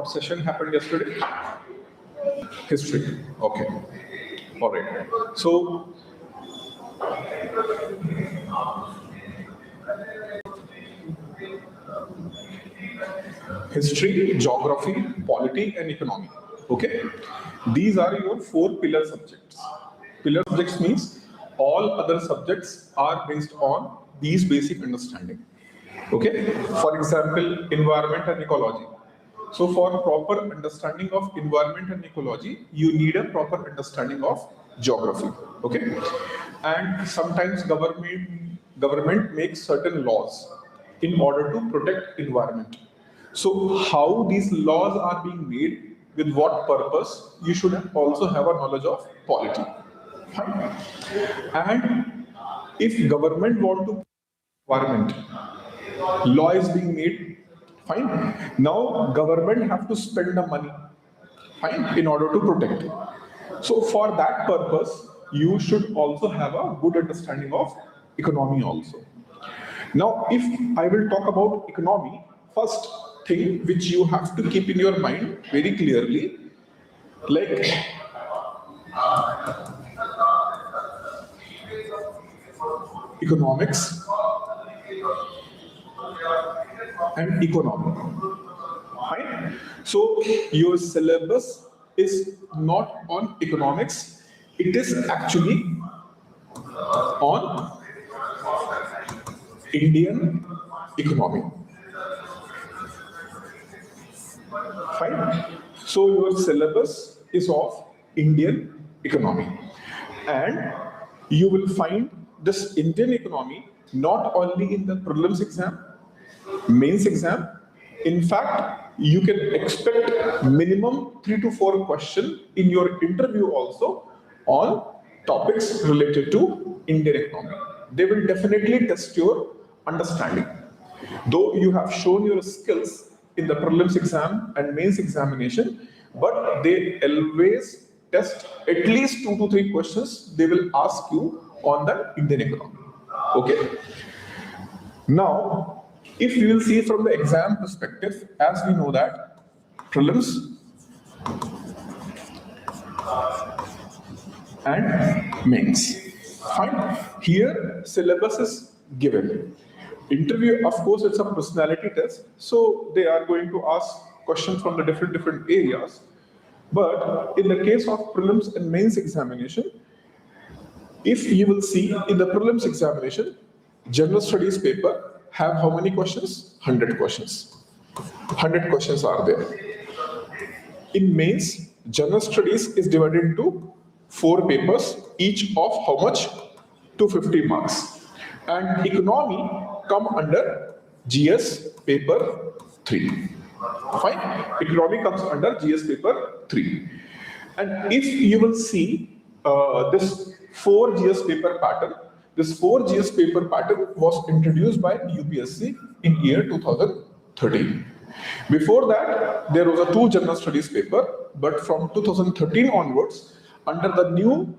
What session happened yesterday? History. Okay. All right. So, history, geography, polity, and economy. Okay. These are your 4 pillar subjects. Pillar subjects means all other subjects are based on these basic understanding. Okay. For example, environment and ecology. So for proper understanding of environment and ecology, you need a proper understanding of geography. Okay. And sometimes government makes certain laws in order to protect environment. So how these laws are being made, with what purpose, you should also have a knowledge of polity. Fine. And if government want to environment, law is being made, fine. Now government have to spend the money, fine, in order to protect it. So for that purpose, you should also have a good understanding of economy also. Now, if I will talk about economy, first thing which you have to keep in your mind very clearly, like economics and economy. Fine. So your syllabus is not on economics, it is actually on Indian economy. Fine. So your syllabus is of Indian economy, and you will find this Indian economy not only in the prelims exam, mains exam. In fact, you can expect minimum 3 to 4 questions in your interview also on topics related to Indian economy. They will definitely test your understanding. Though you have shown your skills in the prelims exam and mains examination, but they always test at least 2 to 3 questions they will ask you on the Indian economy. Okay. Now, if you will see from the exam perspective, as we know that prelims and mains. Fine. Here, syllabus is given. Interview, of course, it's a personality test, so they are going to ask questions from the different areas. But in the case of prelims and mains examination, if you will see in the prelims examination, general studies paper have how many questions? 100 questions. 100 questions are there. In mains, general studies is divided into 4 papers, each of how much? 250 marks. And economy come under GS paper 3. Fine. Economy comes under GS paper 3. And if you will see this 4 GS paper pattern, this 4 GS paper pattern was introduced by UPSC in year 2013. Before that, there was a 2 general studies paper, but from 2013 onwards, under the new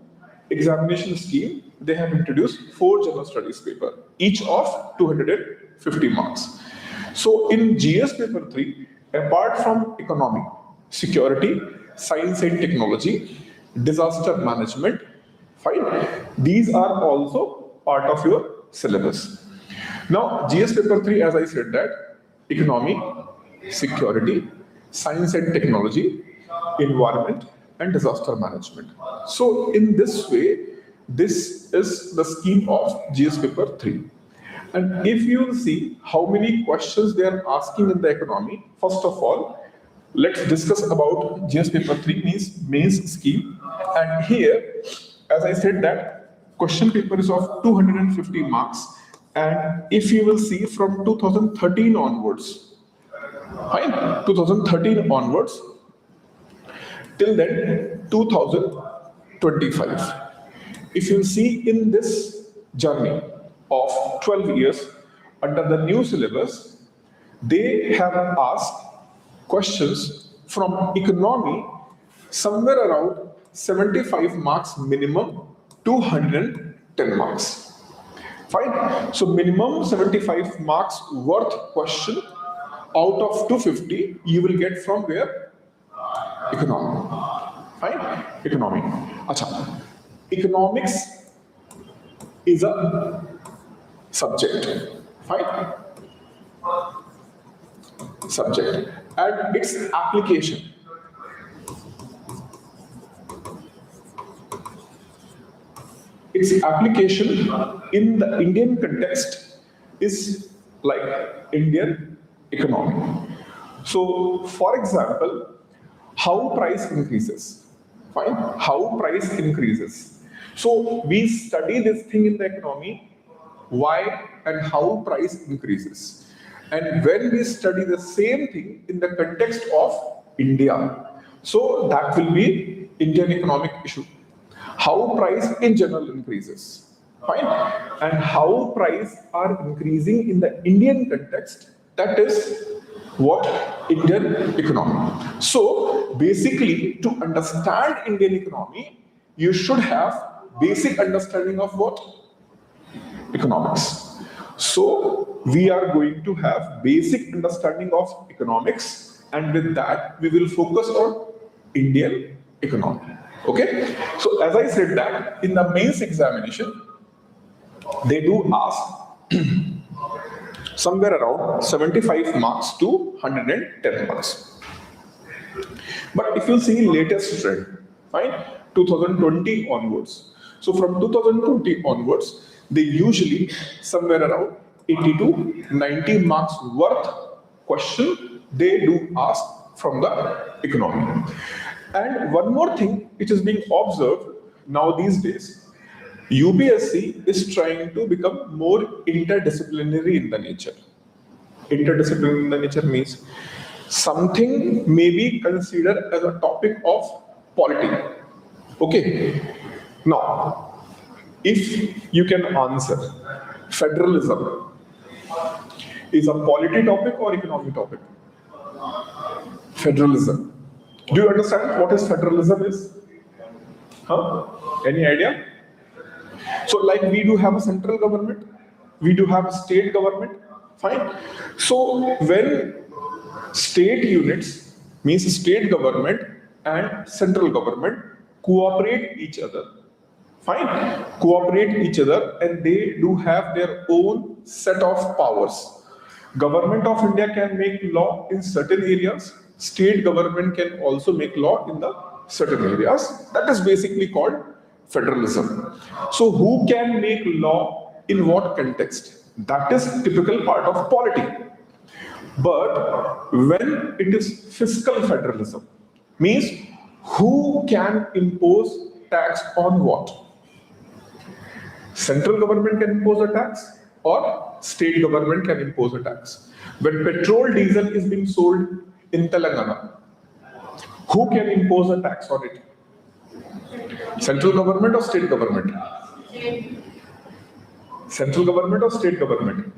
examination scheme, they have introduced 4 general studies paper, each of 250 marks. So in GS paper 3, apart from economy, security, science and technology, disaster management, fine, these are also part of your syllabus. Now, GS paper 3, as I said that, economy, security, science and technology, environment, and disaster management. So in this way, this is the scheme of GS paper 3. And if you will see how many questions they are asking in the economy, first of all, let's discuss about GS paper 3 means mains scheme. And here, as I said that, question paper is of 250 marks. And if you will see from 2013 onwards, fine, 2013 onwards, till then 2025. If you see in this journey of 12 years under the new syllabus, they have asked questions from economy somewhere around 75 marks minimum to 110 marks. Fine. So minimum 75 marks worth question out of 250, you will get from where? Economy. Fine? Economy. Acha. Economics is a subject. Fine? Subject. And its application. Its application in the Indian context is like Indian economy. So, for example, how price increases. Fine? How price increases. So, we study this thing in the economy, why and how price increases. And when we study the same thing in the context of India, so that will be Indian economic issue. How price in general increases, fine, and how price are increasing in the Indian context, that is what? Indian economy. So basically, to understand Indian economy, you should have basic understanding of what? Economics. So we are going to have basic understanding of economics, and with that we will focus on Indian economy. Okay, so as I said that in the mains examination, they do ask somewhere around 75 marks to 110 marks. But if you see latest trend, fine, 2020 onwards. So from 2020 onwards, they usually somewhere around 80 to 90 marks worth question they do ask from the economy. And one more thing which is being observed now these days, UPSC is trying to become more interdisciplinary in the nature. Interdisciplinary in the nature means something may be considered as a topic of polity. Okay. Now, if you can answer, federalism is a polity topic or economic topic? Federalism. Do you understand what is federalism is? Huh? Any idea? So like we do have a central government, we do have a state government, fine. So when state units, means state government and central government cooperate each other, fine, cooperate each other, and they do have their own set of powers. Government of India can make law in certain areas, state government can also make law in the certain areas. That is basically called federalism. So who can make law in what context? That is typical part of polity. But when it is fiscal federalism, means who can impose tax on what? Central government can impose a tax or state government can impose a tax. When petrol, diesel is being sold in Telangana, who can impose a tax on it? Central government or state government? Central government or state government?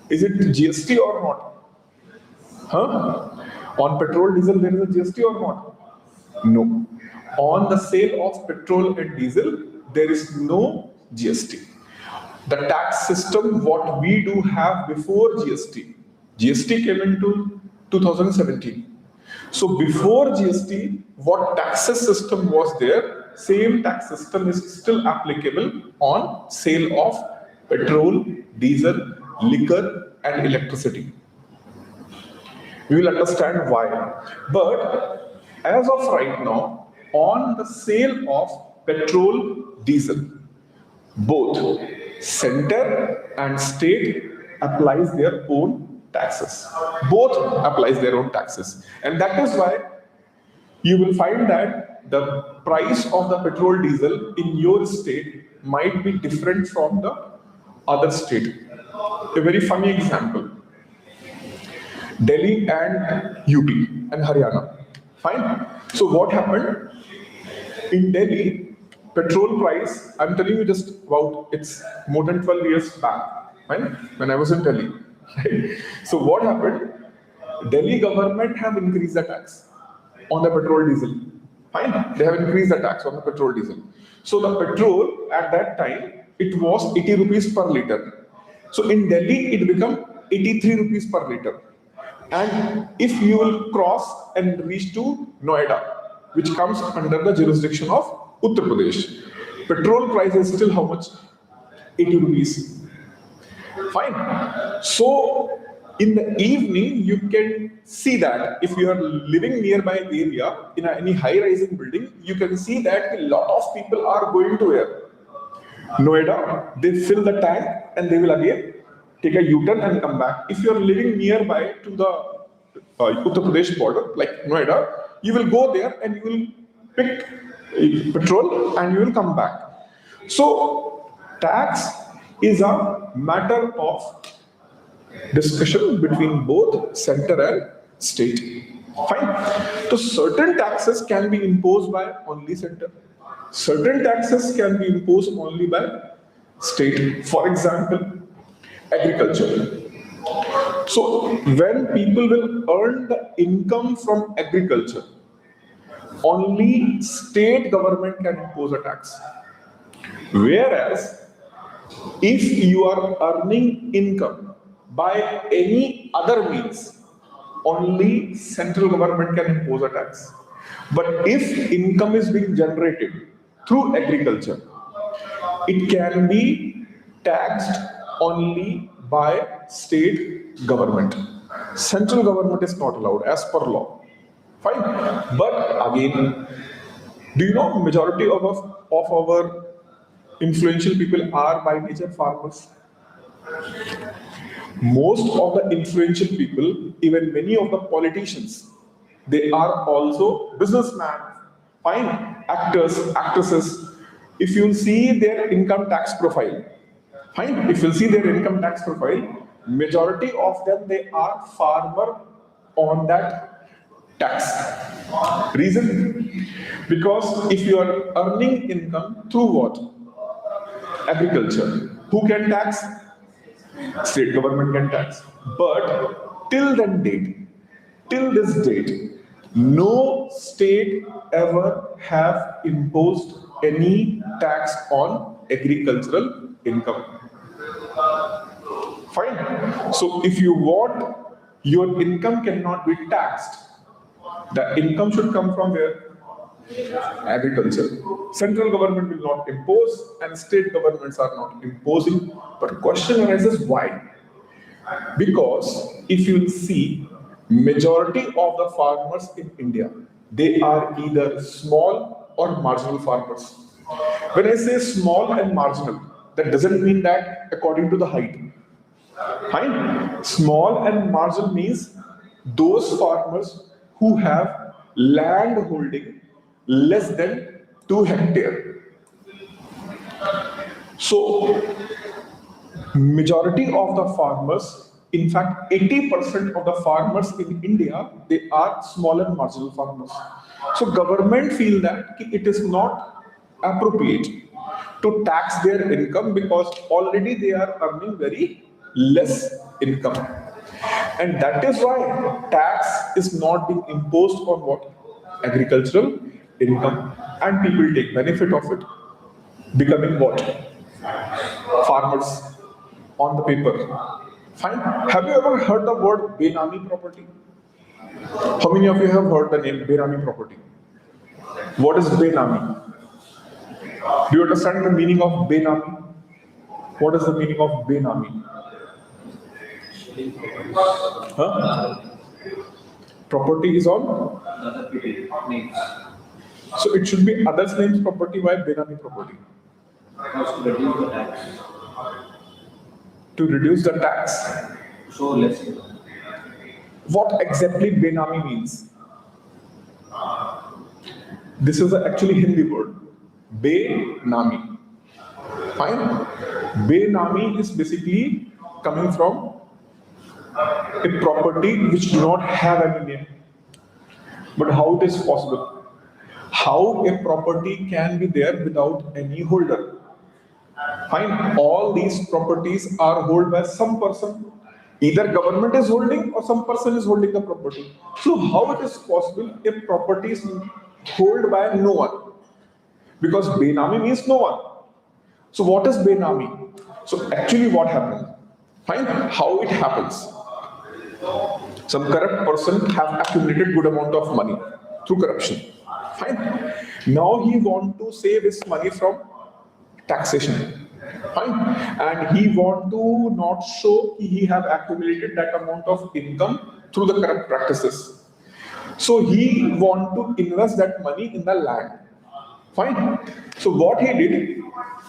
Is it GST or not? Huh? On petrol, diesel, there is a GST or not? No. On the sale of petrol and diesel, there is no GST. The tax system, what we do have before GST, GST came into 2017. So before GST, what taxes system was there, same tax system is still applicable on sale of petrol, diesel, liquor and electricity. We will understand why. But as of right now, on the sale of petrol, diesel, both center and state applies their own taxes. Both applies their own taxes. And that is why you will find that the price of the petrol diesel in your state might be different from the other state. A very funny example. Delhi and UP and Haryana. Fine. So what happened? In Delhi, petrol price, I'm telling you just about, it's more than 12 years back, fine? When I was in Delhi. So what happened? Delhi government have increased the tax on the petrol diesel. Fine, they have increased the tax on the petrol diesel. So the petrol at that time, it was 80 rupees per liter. So in Delhi, it became 83 rupees per liter. And if you will cross and reach to Noida, which comes under the jurisdiction of Uttar Pradesh, petrol price is still how much? 80 rupees. Fine. So in the evening, you can see that if you are living nearby area in any high-rising building, you can see that a lot of people are going to where? Noida. They fill the tank and they will again take a U-turn and come back. If you are living nearby to the Uttar Pradesh border, like Noida, you will go there and you will pick petrol and you will come back. So tax is a matter of discussion between both center and state. Fine. So certain taxes can be imposed by only center. Certain taxes can be imposed only by state. For example, agriculture. So when people will earn the income from agriculture, only state government can impose a tax. Whereas if you are earning income by any other means, only central government can impose a tax. But if income is being generated through agriculture, it can be taxed only by state government. Central government is not allowed as per law. Fine. But again, do you know majority of our influential people are by nature farmers? Most of the influential people, even many of the politicians, they are also businessmen, fine, actors, actresses. If you see their income tax profile, fine, if you see their income tax profile, majority of them, they are farmer on that tax. Reason? Because if you are earning income through what? Agriculture. Who can tax? State government can tax. But till this date, no state ever have imposed any tax on agricultural income. Fine. So if you want your income cannot be taxed, the income should come from where? Agriculture. Central government will not impose and state governments are not imposing. But question arises why? Because if you see, majority of the farmers in India, they are either small or marginal farmers. When I say small and marginal, that doesn't mean that according to the height. Fine. Small and marginal means those farmers who have land holding less than 2 hectares. So, majority of the farmers, in fact 80% of the farmers in India, they are small and marginal farmers. So government feel that it is not appropriate to tax their income because already they are earning very less income. And that is why tax is not being imposed on what? Agricultural income. And people take benefit of it, becoming what? Farmers on the paper. Fine. Have you ever heard the word Benami property? How many of you have heard the name Benami property? What is Benami? Do you understand the meaning of Benami? What is the meaning of Benami? Huh? Property is on? So it should be others' names property. Why Benami property? To reduce the tax. So less. What exactly Benami means? This is actually Hindi word. Benami. Fine. Benami is basically coming from a property which do not have any name. But how it is possible? How a property can be there without any holder? Fine. All these properties are held by some person. Either government is holding or some person is holding the property. So how it is possible if property is held by no one? Because Benami means no one. So what is Benami? So actually what happened? Fine. How it happens? Some corrupt person have accumulated good amount of money through corruption. Fine. Now he want to save his money from taxation. Fine. And he want to not show he have accumulated that amount of income through the corrupt practices. So he want to invest that money in the land. Fine. So what he did,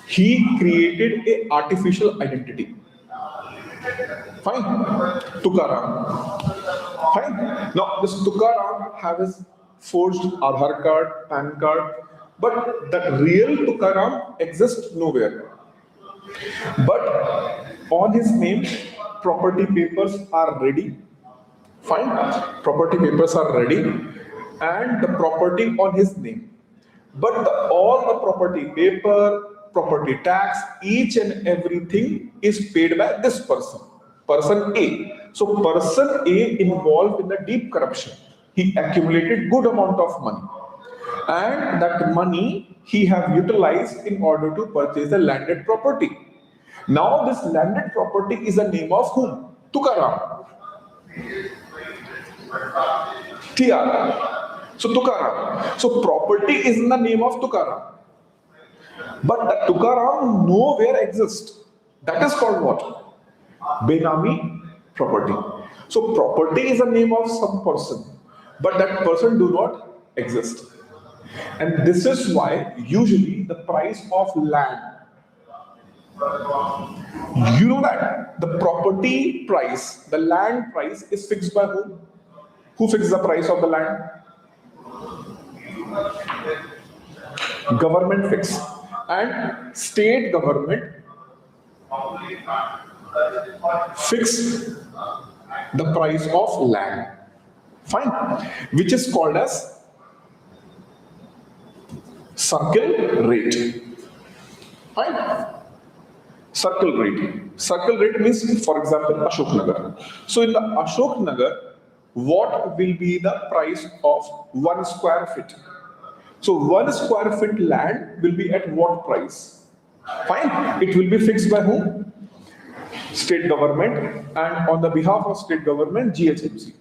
he created a artificial identity. Fine. Tukaram. Fine. Now this Tukaram has his forged Aadhaar card, PAN card, but the real Tukaram exists nowhere. But on his name, property papers are ready. Fine. Property papers are ready, and the property on his name. But all the property paper, property tax, each and everything is paid by this person, person A. So person A involved in the deep corruption. He accumulated good amount of money, and that money he have utilized in order to purchase the landed property. Now this landed property is the name of whom? Tukaram. TR. So Tukaram. So property is in the name of Tukaram. But the Tukaram nowhere exists. That is called what? Benami property. So property is the name of some person, but that person do not exist. And this is why usually the price of land, you know that the property price, the land price is fixed by whom? Who fixes the price of the land? Government fix. And state government fix the price of land. Fine. Which is called as circle rate. Fine. Circle rate. Circle rate means, for example, Ashok Nagar. So in the Ashok Nagar, what will be the price of 1 square feet? So 1 square feet land will be at what price? Fine. It will be fixed by whom? State government, and on the behalf of state government, 𝐃𝐨𝐰𝐧𝐥𝐶.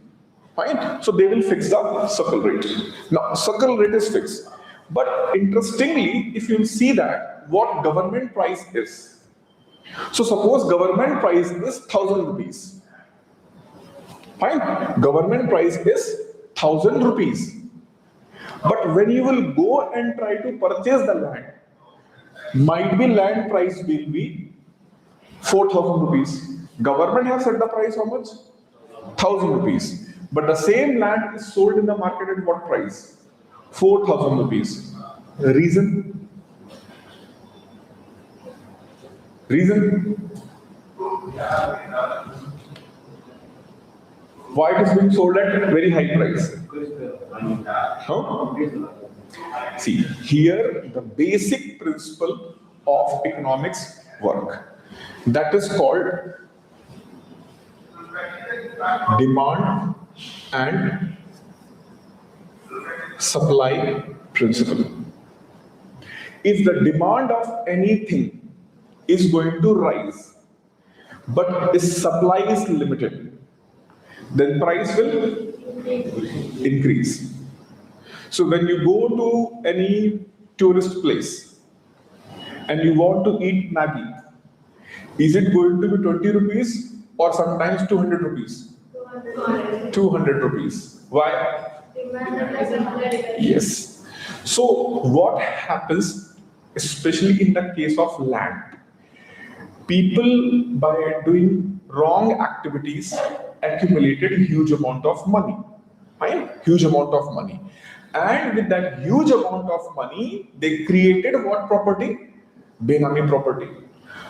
Fine. So they will fix the circle rate. Now circle rate is fixed. But interestingly, if you see that what government price is. So suppose government price is 1,000 rupees. Fine. Government price is 1,000 rupees. But when you will go and try to purchase the land, might be land price will be 4,000 rupees. Government has set the price how much? 1,000 rupees. But the same land is sold in the market at what price? 4,000 rupees. Reason? Reason? Why it is being sold at very high price? Huh? See, here the basic principle of economics work. That is called demand and supply principle. If the demand of anything is going to rise, but its supply is limited, then price will increase. So when you go to any tourist place and you want to eat Maggi, is it going to be 20 rupees or sometimes 200 rupees? 200 rupees. Why? Yes. So what happens, especially in the case of land? People, by doing wrong activities, accumulated huge amount of money. Fine? Huge amount of money. And with that huge amount of money, they created what property? Benami property.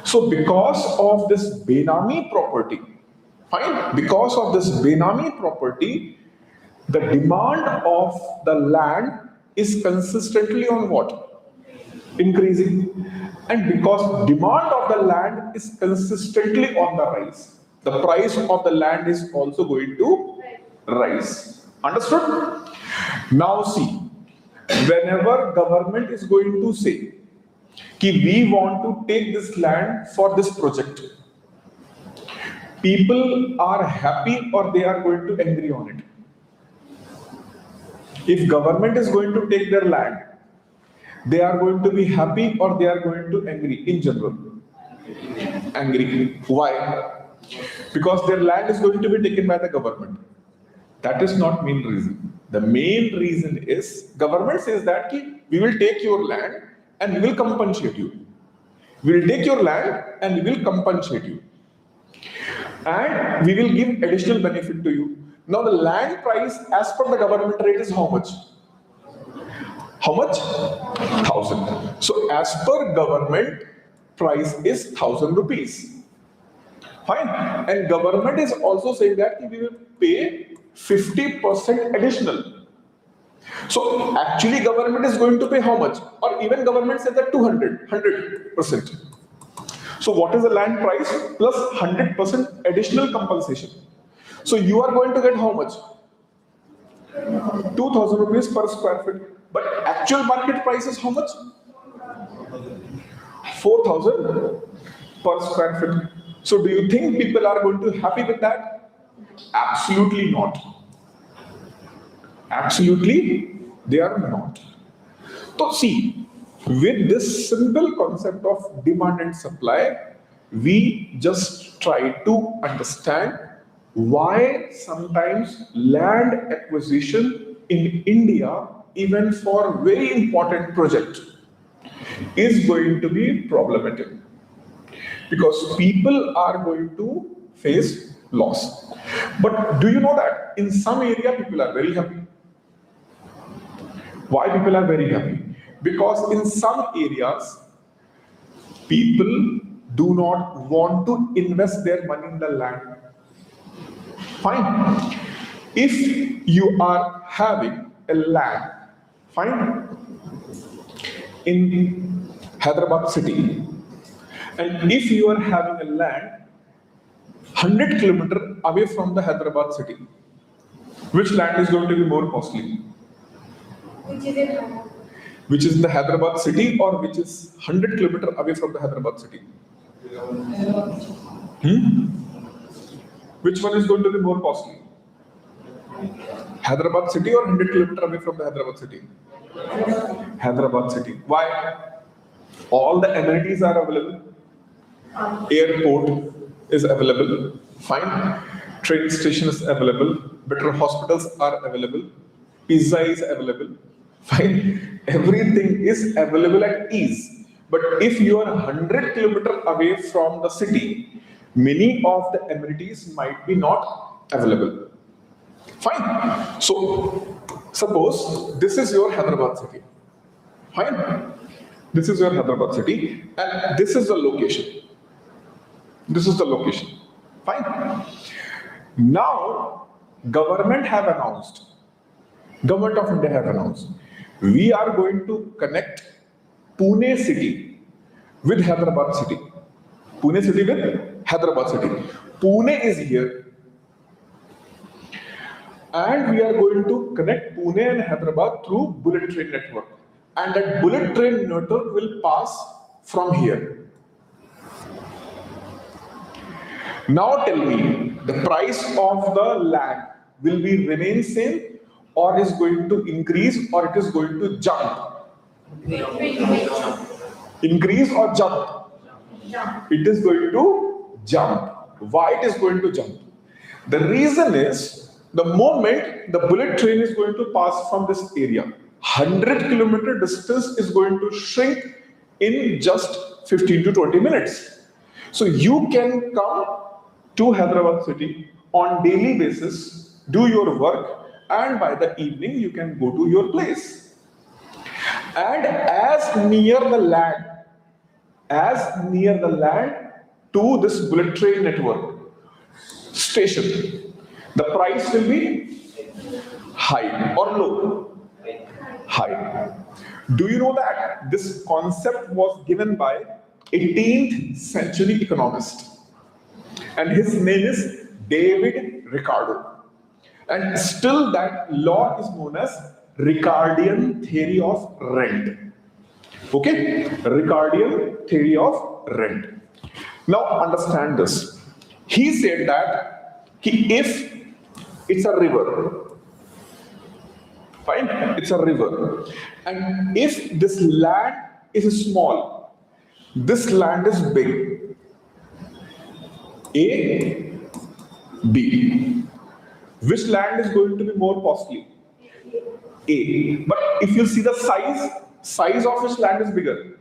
So because of this Benami property, fine, because of this Benami property, the demand of the land is consistently on what? Increasing. And because demand of the land is consistently on the rise, the price of the land is also going to rise. Understood? Now see, whenever government is going to say, we want to take this land for this project, people are happy or they are going to angry on it. If government is going to take their land, they are going to be happy or they are going to angry in general. Angry. Why? Because their land is going to be taken by the government. That is not main reason. The main reason is government says that we will take your land and we will compensate you. We will take your land and we will compensate you. And we will give additional benefit to you. Now the land price as per the government rate is how much? How much? 1,000. So as per government price is 1,000 rupees. Fine. And government is also saying that we will pay 50% additional. So actually government is going to pay how much? Or even government says that 100%. So what is the land price plus 100% additional compensation? So you are going to get how much? 2,000 rupees per square feet. But actual market price is how much? 4,000 per square feet. So do you think people are going to be happy with that? Absolutely not. Absolutely, they are not. So see, with this simple concept of demand and supply, we just try to understand why sometimes land acquisition in India, even for very important project, is going to be problematic. Because people are going to face loss. But do you know that in some area people are very happy? Why people are very happy? Because in some areas, people do not want to invest their money in the land. Fine. If you are having a land, fine, in Hyderabad city, and if you are having a land 100 kilometers away from the Hyderabad city, which land is going to be more costly? Which is in the Hyderabad city or which is 100 kilometers away from the Hyderabad city? Which one is going to be more costly? Hyderabad city or 100 kilometers away from the Hyderabad city? Hyderabad city. Why? All the amenities are available. Airport is available. Fine. Train station is available. Better hospitals are available. Pizza is available. Fine. Everything is available at ease. But if you are 100 kilometers away from the city, many of the amenities might be not available. Fine. So, suppose this is your Hyderabad city. Fine. This is your Hyderabad city, and this is the location. This is the location. Fine. Now, government have announced, Government of India have announced, we are going to connect Pune city with Hyderabad city. Pune city with Hyderabad city. Pune is here. And we are going to connect Pune and Hyderabad through bullet train network. And that bullet train network will pass from here. Now tell me, the price of the land will be remain same or is going to increase or it is going to jump? Increase or jump? It is going to jump. Why it is going to jump? The reason is, the moment the bullet train is going to pass from this area, 100 kilometer distance is going to shrink in just 15 to 20 minutes. So you can come to Hyderabad city on daily basis, do your work, and by the evening you can go to your place. And as near the land to this bullet train network station, the price will be high or low? High. Do you know that this concept was given by 18th century economist, and his name is David Ricardo, and still that law is known as Ricardian theory of rent. Okay, Ricardian theory of rent. Now understand this. He said that if it's a river, fine, it's a river, and if this land is small, this land is big, A, B, which land is going to be more costly? A. But if you see the size of which land is bigger?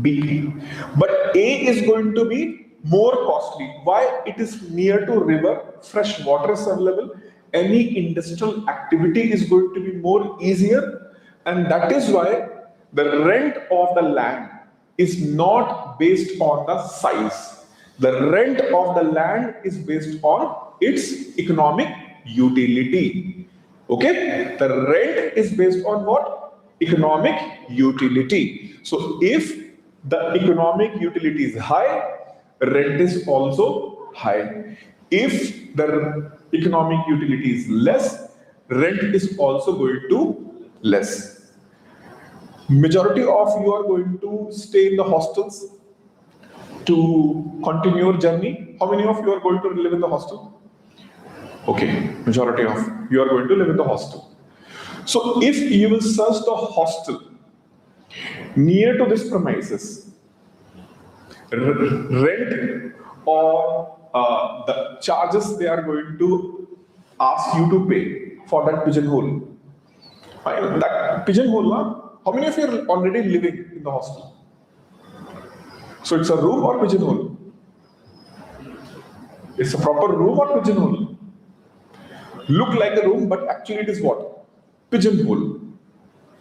B. But A is going to be more costly. Why? It is near to river, fresh water is available, any industrial activity is going to be more easier, and that is why the rent of the land is not based on the size. The rent of the land is based on its economic utility. Okay? The rent is based on what? Economic utility. So if the economic utility is high, rent is also high. If the economic utility is less, rent is also going to less. Majority of you are going to stay in the hostels to continue your journey. How many of you are going to live in the hostel? Okay, majority of you are going to live in the hostel. So if you will search the hostel near to this premises, rent or the charges they are going to ask you to pay for that pigeonhole. That pigeonhole, how many of you are already living in the hostel? So it's a room or pigeonhole? It's a proper room or pigeonhole? Look like a room, but actually it is what? Pigeonhole.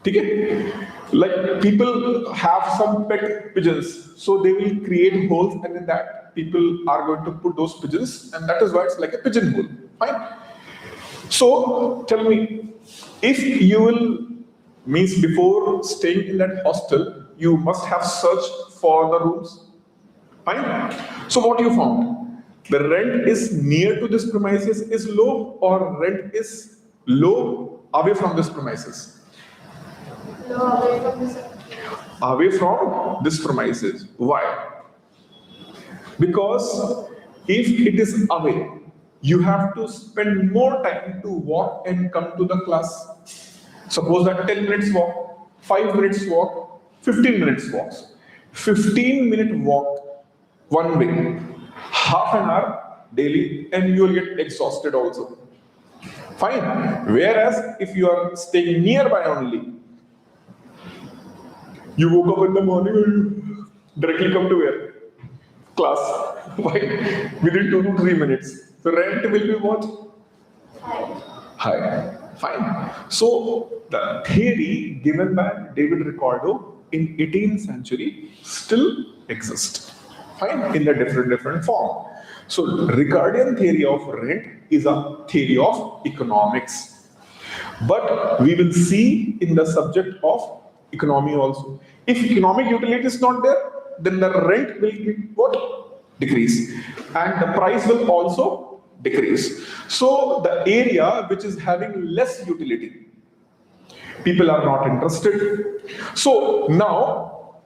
Okay? Like people have some pet pigeons, so they will create holes, and in that people are going to put those pigeons, and that is why it's like a pigeonhole. Fine. So tell me, if you will, means before staying in that hostel, you must have searched for the rooms. Fine. So what you found? The rent is near to this premises is low, or rent is low away from this premises? Low away from this. Away from this premises. Why? Because if it is away, you have to spend more time to walk and come to the class. Suppose that 10 minutes walk, 5 minutes walk, 15 minutes walks. 15-minute walk one way, half an hour daily, and you will get exhausted also. Fine. Whereas if you are staying nearby only, you woke up in the morning and you directly come to where? Class. Why? Within 2 to 3 minutes. The rent will be what? High. Fine. So the theory given by David Ricardo in 18th century still exists. Fine. In a different form. So Ricardian theory of rent is a theory of economics. But we will see in the subject of economy also. If economic utility is not there, then the rent will be what? Decrease. And the price will also decrease. So the area which is having less utility, people are not interested. So now,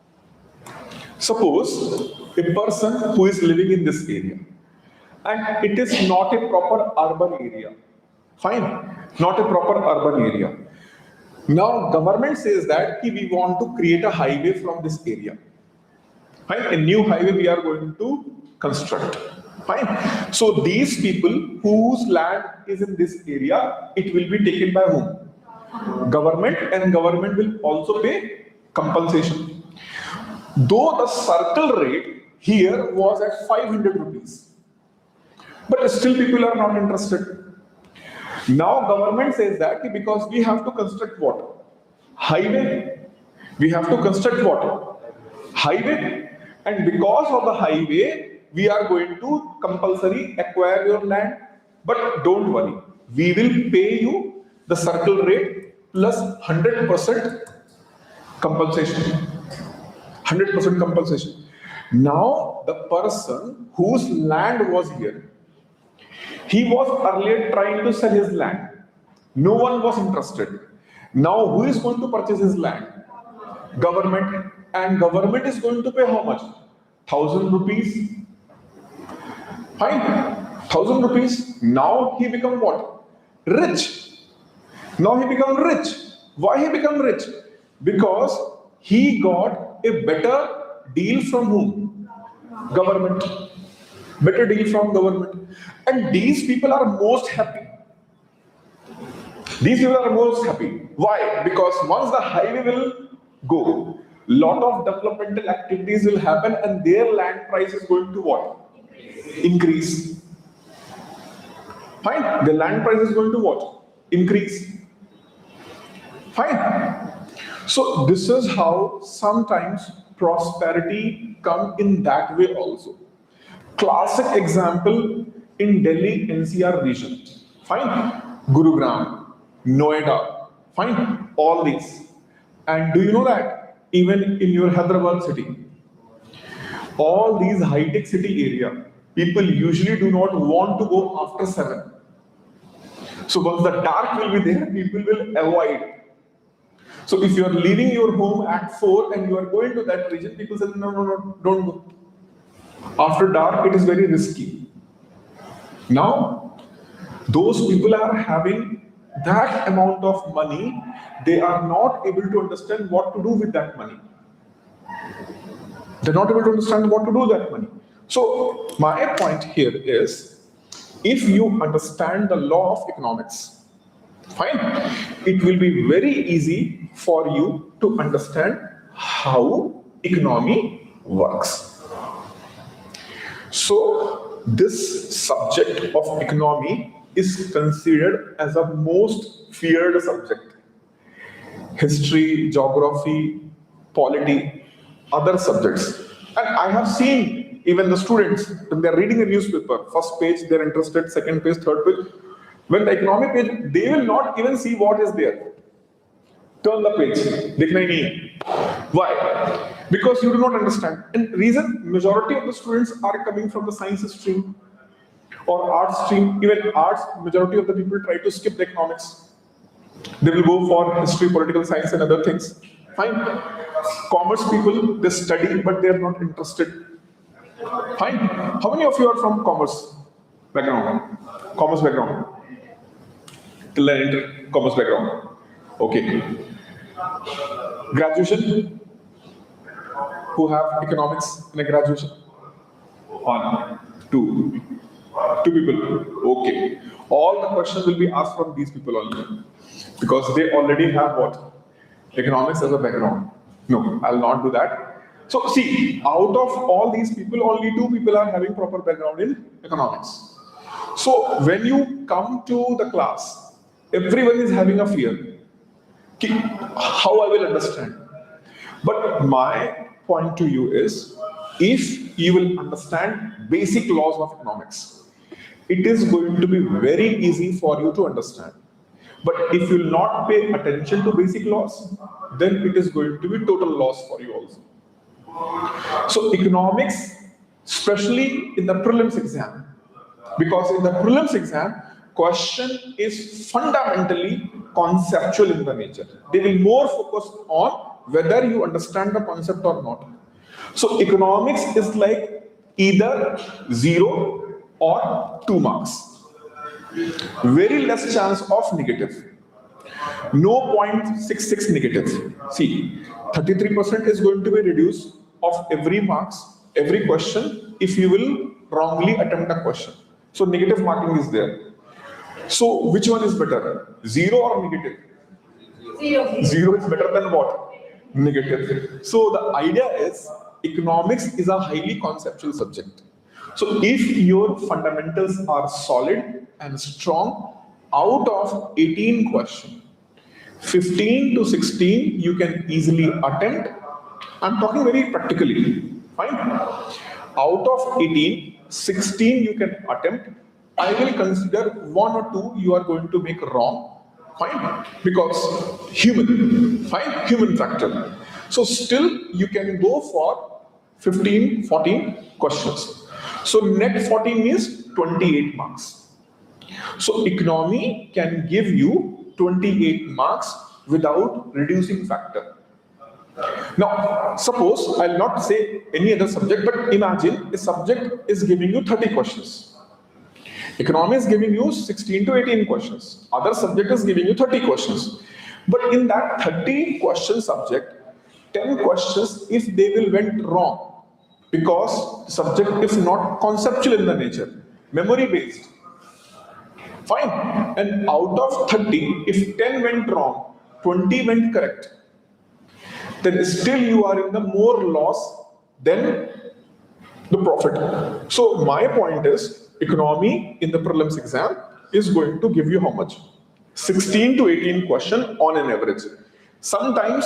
suppose a person who is living in this area, and it is not a proper urban area. Fine, not a proper urban area. Now government says that we want to create a highway from this area. Fine, a new highway we are going to construct. Fine. So these people whose land is in this area, it will be taken by whom? Government, and government will also pay compensation. Though the circle rate here was at 500 rupees, but still people are not interested. Now government says that because we have to construct what? Highway. We have to construct what? Highway. And because of the highway, we are going to compulsory acquire your land. But don't worry, we will pay you the circle rate plus 100% compensation. 100% compensation. Now the person whose land was here, he was earlier trying to sell his land. No one was interested. Now who is going to purchase his land? Government. And government is going to pay how much? 1,000 rupees. Fine. 1,000 rupees. Now he become what? Rich. Now he become rich. Why he become rich? Because he got a better deal from whom? Government. Better deal from government. And these people are most happy. These people are most happy. Why? Because once the highway will go, lot of developmental activities will happen and their land price is going to what? Increase. Fine. The land price is going to what? Increase. Fine. So this is how sometimes prosperity come in that way also. Classic example in Delhi NCR region. Fine. Gurugram, Noida. Fine. All these. And do you know that even in your Hyderabad city, all these high-tech city area, people usually do not want to go after 7. So once the dark will be there, people will avoid. So if you are leaving your home at 4 and you are going to that region, people say, no, don't go. After dark, it is very risky. Now, those people are having that amount of money, they are not able to understand what to do with that money. They're not able to understand what to do with that money. So my point here is, if you understand the law of economics, fine, it will be very easy for you to understand how economy works. So this subject of economy is considered as a most feared subject. History, geography, polity, other subjects. And I have seen even the students, when they're reading a newspaper, first page they're interested, second page, third page. When the economic page, they will not even see what is there. Turn the page. Dikhna hi nahi hai. Why? Because you do not understand. And reason, majority of the students are coming from the science stream or arts stream. Even arts, majority of the people try to skip the economics. They will go for history, political science and other things. Fine. Commerce people, they study, but they are not interested. Fine. How many of you are from commerce background? Commerce background? Till I enter commerce background. Okay. Graduation? Who have economics in a graduation? 1, 2. 2 people. Okay. All the questions will be asked from these people only. Because they already have what? Economics as a background. No, I'll not do that. So see, out of all these people, only 2 people are having proper background in economics. So when you come to the class, everyone is having a fear. How I will understand? But my point to you is, if you will understand basic laws of economics, it is going to be very easy for you to understand. But if you will not pay attention to basic laws, then it is going to be total loss for you also. So economics, especially in the prelims exam, because in the prelims exam, question is fundamentally conceptual in the nature. They will more focus on whether you understand the concept or not. So economics is like either 0 or 2 marks. Very less chance of negative. No 0.66 negative. See, 33% is going to be reduced of every marks, every question, if you will wrongly attempt a question. So negative marking is there. So which one is better? 0 or negative? 0. 0 is better than what? Negative. So the idea is, economics is a highly conceptual subject. So if your fundamentals are solid and strong, out of 18 questions, 15 to 16 you can easily attempt. I'm talking very practically. Fine. Out of 18, 16 you can attempt. I will consider 1 or 2 you are going to make wrong. Fine. Because human. Fine. Human factor. So still you can go for 15, 14 questions. So net 14 means 28 marks. So economy can give you 28 marks without reducing factor. Now, suppose, I'll not say any other subject, but imagine a subject is giving you 30 questions. Economy is giving you 16 to 18 questions. Other subject is giving you 30 questions. But in that 30 question subject, 10 questions if they will went wrong because the subject is not conceptual in the nature, memory based. Fine. And out of 30, if 10 went wrong, 20 went correct, then still you are in the more loss than the profit. So my point is, economy in the prelims exam is going to give you how much? 16 to 18 question on an average. Sometimes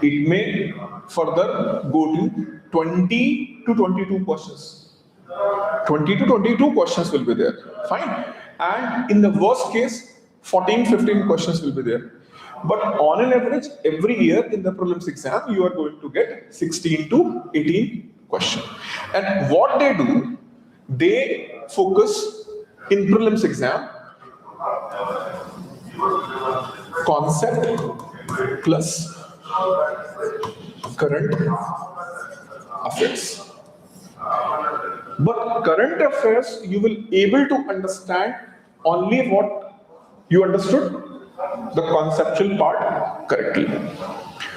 it may further go to 20 to 22 questions. 20 to 22 questions will be there. Fine. And in the worst case, 14, 15 questions will be there. But on an average, every year in the prelims exam, you are going to get 16 to 18 questions. And what they do, they focus in prelims exam, concept plus current affairs. But current affairs, you will able to understand only what you understood, the conceptual part correctly.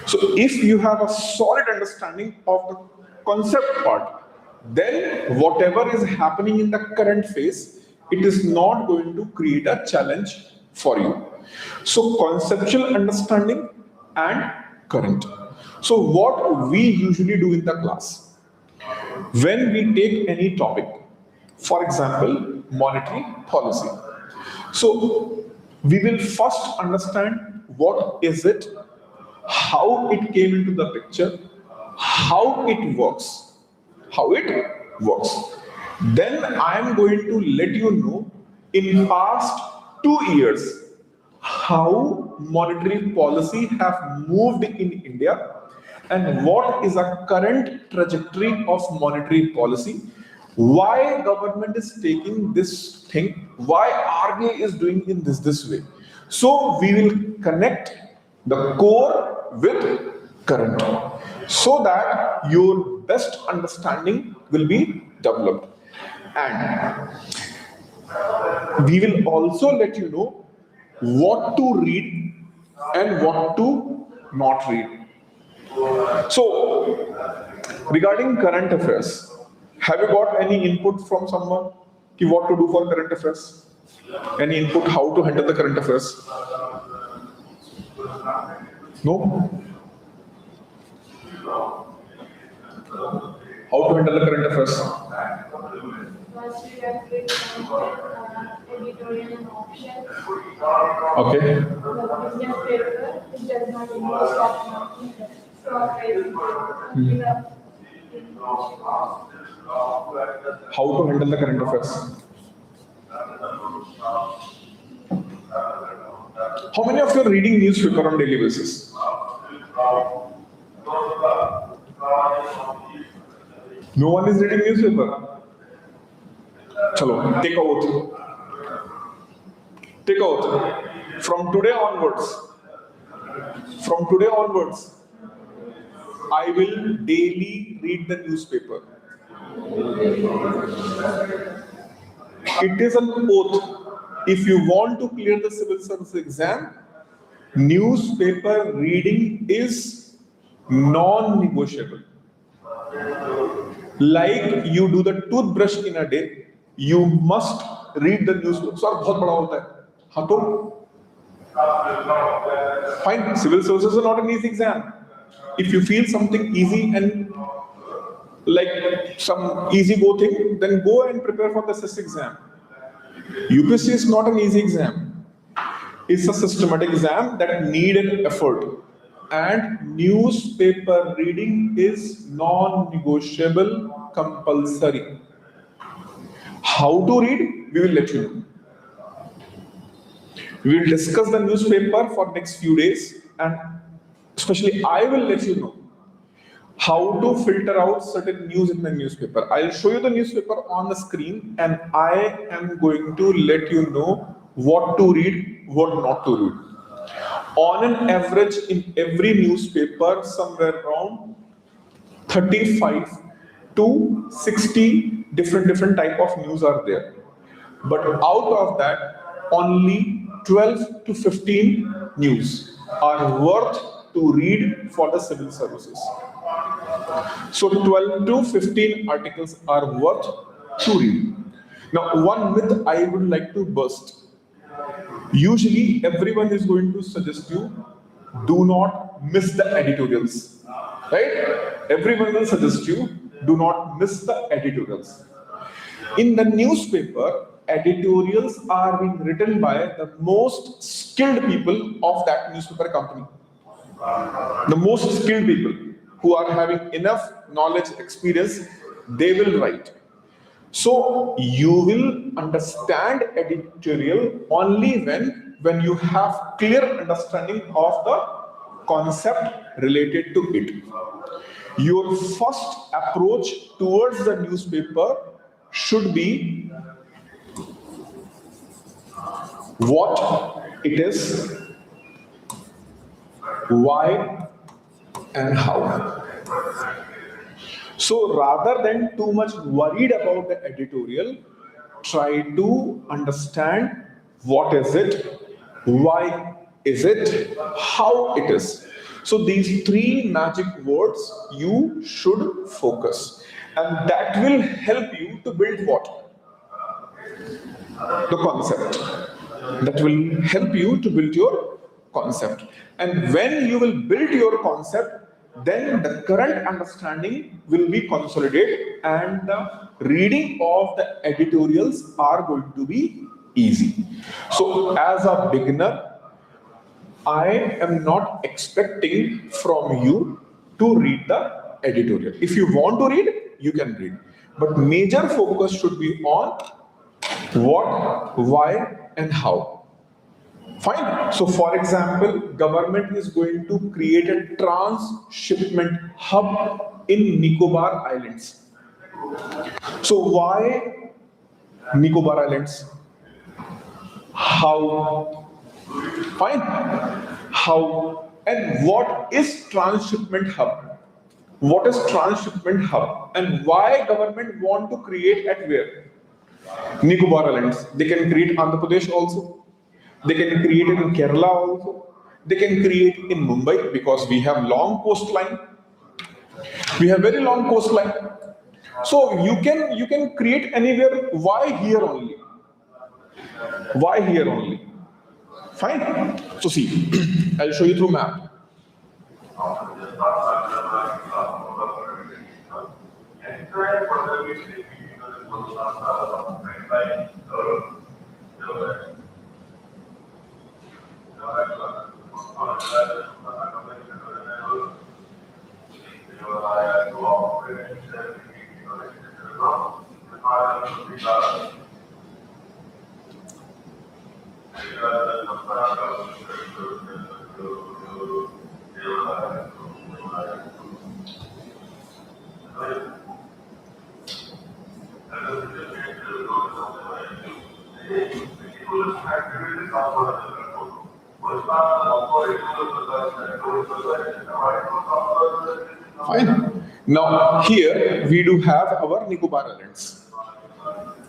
So if you have a solid understanding of the concept part, then whatever is happening in the current phase, it is not going to create a challenge for you. So conceptual understanding and current. So what we usually do in the class, when we take any topic, for example, monetary policy. So we will first understand what is it, how it came into the picture, how it works. Then I am going to let you know in past 2 years how monetary policy have moved in India and what is a current trajectory of monetary policy, why government is taking this thing, why RBI is doing in this way. So we will connect the core with current so that your best understanding will be developed. And we will also let you know what to read and what to not read. So, regarding current affairs, have you got any input from someone? What to do for current affairs? Any input how to handle the current affairs? No? How to handle the current affairs? First, we have to editorial and options. Okay. The business paper, which does not involve stock market, stock prices. How to handle the current affairs? How many of you are reading newspaper on daily basis? No one is reading newspaper. Chalo, take a oath. Take a oath. From today onwards, I will daily read the newspaper. It is an oath. If you want to clear the civil service exam, newspaper reading is non-negotiable. Like you do the toothbrush in a day, you must read the newspaper. Sir, बहुत बड़ा होता है. हाँ तो fine. Civil services is not an easy exam. If you feel something easy and like some easy go thing, then go and prepare for the SIS exam. UPSC is not an easy exam. It's a systematic exam that need an effort. And newspaper reading is non-negotiable, compulsory. How to read? We will let you know. We will discuss the newspaper for next few days, and especially I will let you know how to filter out certain news in the newspaper. I'll show you the newspaper on the screen, and I am going to let you know what to read, what not to read. On an average, in every newspaper, somewhere around 35 to 60 different type of news are there. but out of that, only 12 to 15 news are worth to read for the civil services. So 12 to 15 articles are worth to read. Now, one myth I would like to burst. Usually, everyone is going to suggest you, do not miss the editorials, right? Everyone will suggest you, do not miss the editorials. In the newspaper, editorials are being written by the most skilled people of that newspaper company. The most skilled people who are having enough knowledge, experience, they will write. So you will understand editorial only when you have clear understanding of the concept related to it. Your first approach towards the newspaper should be what it is, why, and how. So rather than too much worried about the editorial, try to understand what is it, why is it, how it is. So these three magic words you should focus, and that will help you to build what? The concept. That will help you to build your concept. And when you will build your concept, then the current understanding will be consolidated and the reading of the editorials are going to be easy. So as a beginner, I am not expecting from you to read the editorial. If you want to read, you can read. But major focus should be on what, why, and how. Fine. So for example, government is going to create a transshipment hub in Nicobar Islands. So why Nicobar Islands? How? Fine. How? And what is transshipment hub? What is transshipment hub? And why government want to create at where? Nicobar Islands. They can create Andhra Pradesh also. They can create it in Kerala also. They can create in Mumbai because we have long coastline. We have very long coastline. So you can create anywhere. Why here only? Why here only? Fine. So see, I'll show you through map. Fine. Now here we do have our Nicobar Islands.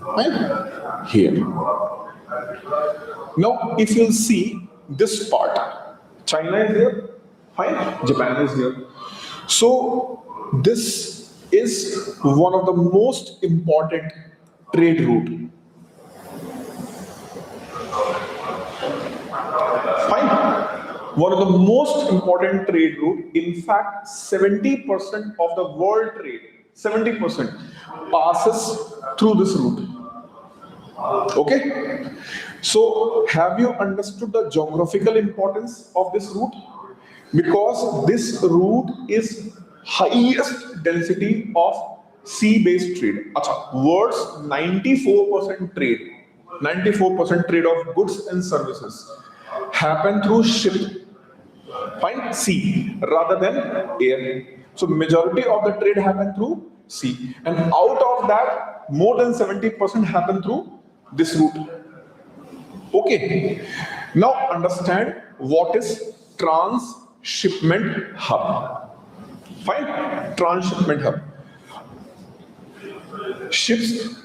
Fine. Here. Now if you'll see this part, China is here. Fine. Japan is here. So this is one of the most important trade route. Fine. One of the most important trade route. In fact, 70% of the world trade, 70% passes through this route. Okay. So have you understood the geographical importance of this route? Because this route is highest density of sea-based trade. World's 94% trade, 94% trade of goods and services happen through ship. Fine, sea rather than air. So majority of the trade happen through sea, and out of that, more than 70% happen through this route. Okay. Now understand what is transshipment hub. Fine. Transshipment hub. Ships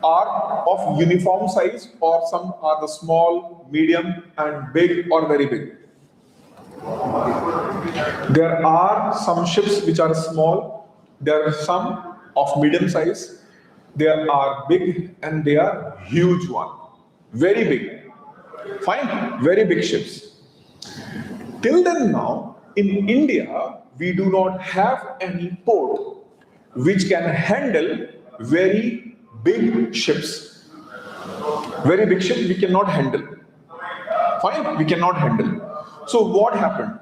are of uniform size, or some are the small, medium, and big, or very big. There are some ships which are small, there are some of medium size, there are big, and they are huge one, very big. Fine, very big ships. Till then now, in India, we do not have any port which can handle very big ships. Very big ships we cannot handle. Fine, we cannot handle. So what happened?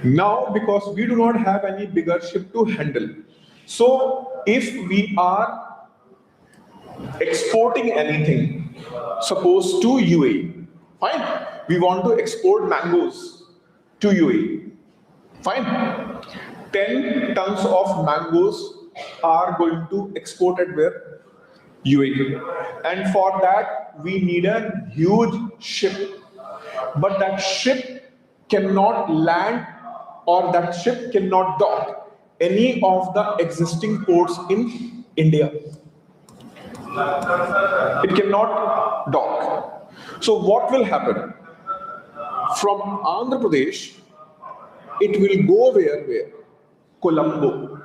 Now, because we do not have any bigger ship to handle, so if we are exporting anything, suppose to UAE, fine, we want to export mangoes to UAE, fine, 10 tons of mangoes are going to export at where? UAE. And for that, we need a huge ship. But that ship cannot land, or that ship cannot dock any of the existing ports in India. It cannot dock. So what will happen? From Andhra Pradesh, it will go where? Colombo.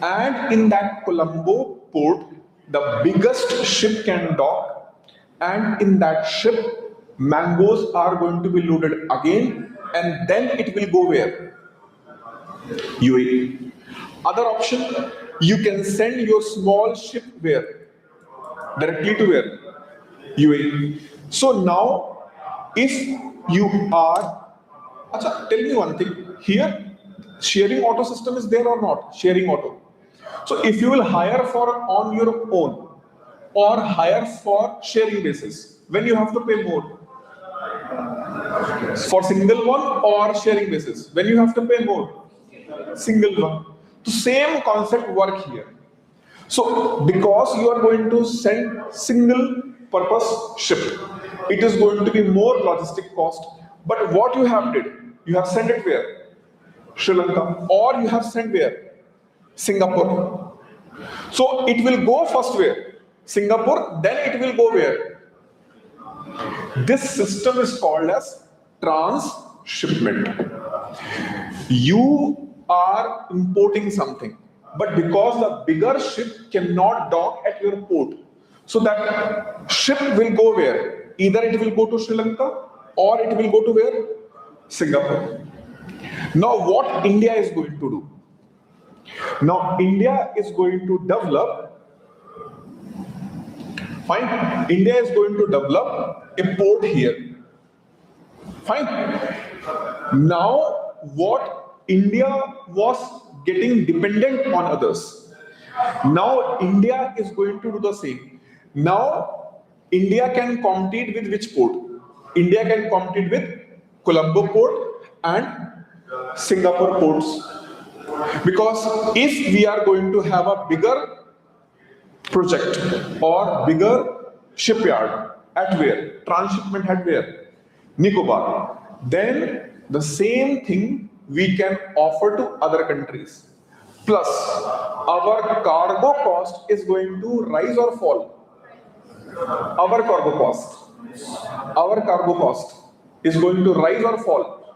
And in that Colombo port, the biggest ship can dock, and in that ship, mangoes are going to be loaded again, and then it will go where? UAE. Other option, you can send your small ship where? Directly to where? UAE. So now, if you are, tell me one thing, here, sharing auto system is there or not? Sharing auto. So if you will hire for on your own, or hire for sharing basis, when you have to pay more? For single one or sharing basis, when you have to pay more? Single one. The same concept work here. So because you are going to send single purpose ship, it is going to be more logistic cost. But what you have did, you have sent it where? Sri Lanka, or you have sent where? Singapore. So it will go first where? Singapore, then it will go where? This system is called as transshipment. You are importing something, but because the bigger ship cannot dock at your port, so that ship will go where? Either it will go to Sri Lanka, or it will go to where? Singapore. Now what India is going to do? Now India is going to develop, fine, India is going to develop a port here. Fine. Now what India was getting dependent on others, now India is going to do the same. Now India can compete with which port? India can compete with Colombo port and Singapore ports. Because if we are going to have a bigger project or bigger shipyard at where? Transshipment at where? Nicobar. Then the same thing we can offer to other countries. Plus, our cargo cost is going to rise or fall? Our cargo cost is going to rise or fall?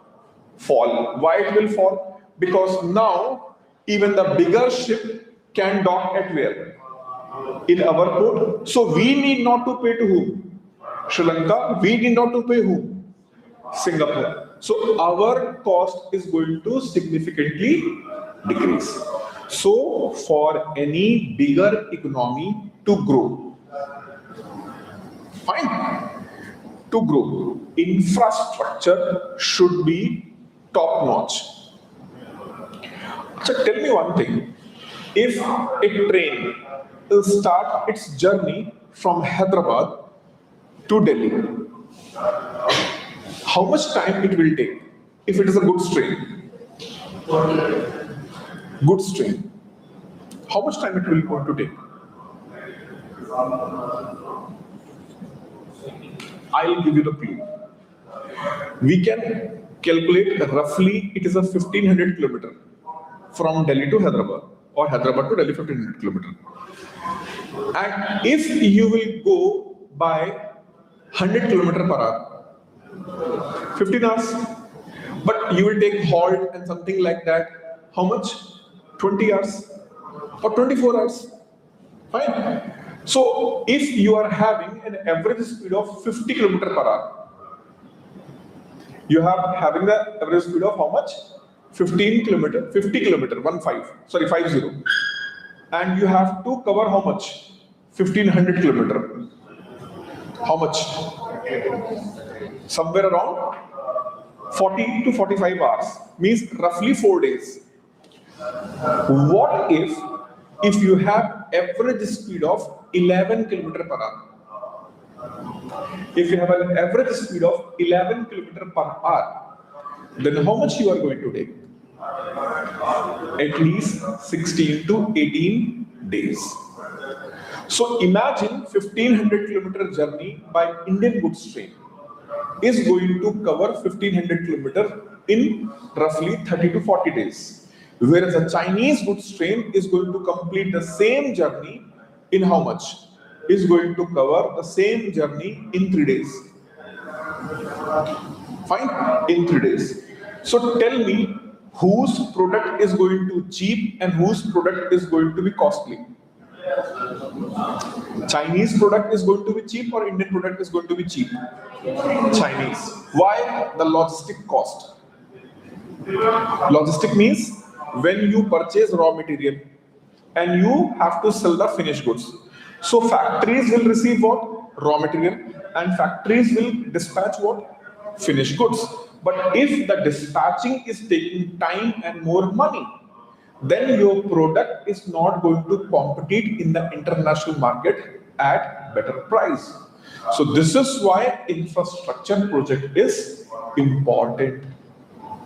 Fall. Why it will fall? Because now even the bigger ship can dock at where? In our port. So we need not to pay to whom? Sri Lanka. We need not to pay whom? Singapore. So our cost is going to significantly decrease. So for any bigger economy to grow, fine, to grow, infrastructure should be top notch. So tell me one thing, if a train will start its journey from Hyderabad to Delhi, how much time it will take if it is a goods train? Goods train. How much time it will going to take? I will give you the clue. We can calculate roughly it is a 1500 kilometer from Delhi to Hyderabad, or Hyderabad to Delhi 1500 kilometer. And if you will go by 100 km per hour, 15 hours. But you will take halt and something like that. How much? 20 hours or 24 hours. Fine. So if you are having an average speed of 50 km per hour, you have having the average speed of how much? 50 kilometer, 50, and you have to cover how much? 1500 kilometer. How much? Somewhere around 40 to 45 hours, means roughly 4 days. What if you have average speed of 11 km per hour? If you have an average speed of 11 km per hour, then how much you are going to take? At least 16 to 18 days. So imagine 1500 km journey by Indian goods train is going to cover 1500 km in roughly 30 to 40 days. Whereas a Chinese goods train is going to complete the same journey in how much? Is going to cover the same journey in 3 days. Fine? In 3 days. So tell me, whose product is going to cheap and whose product is going to be costly? Chinese product is going to be cheap or Indian product is going to be cheap? Chinese. Why? The logistic cost. Logistic means when you purchase raw material and you have to sell the finished goods. So factories will receive what? Raw material, and factories will dispatch what? Finished goods. But if the dispatching is taking time and more money, then your product is not going to compete in the international market at better price. So this is why infrastructure project is important.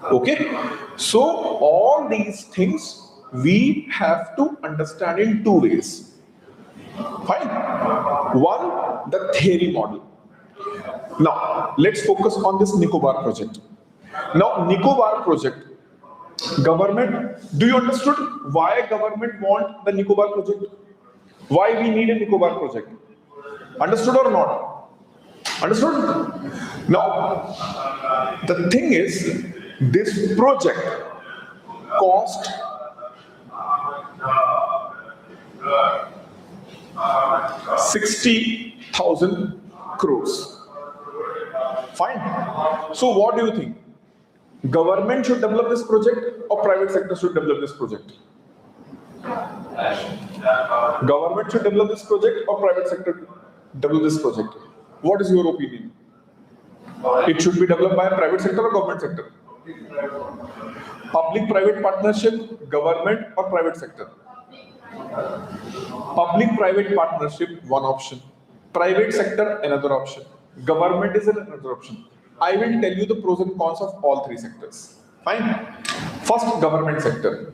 Okay, so all these things we have to understand in 2 ways. Fine. One, the theory model. Now let's focus on this Nicobar project. Now Nicobar project, government, do you understood why government want the Nicobar project? Why we need a Nicobar project? Understood or not? Understood? Now, the thing is, this project cost 60,000 crores. Fine. So what do you think? Government should develop this project or private sector should develop this project? Government should develop this project or private sector develop this project? What is your opinion? It should be developed by a private sector or government sector? Public-private partnership, government or private sector? Public-private partnership, one option. Private sector, another option. Government is another option. I will tell you the pros and cons of all 3 sectors. Fine. First, government sector.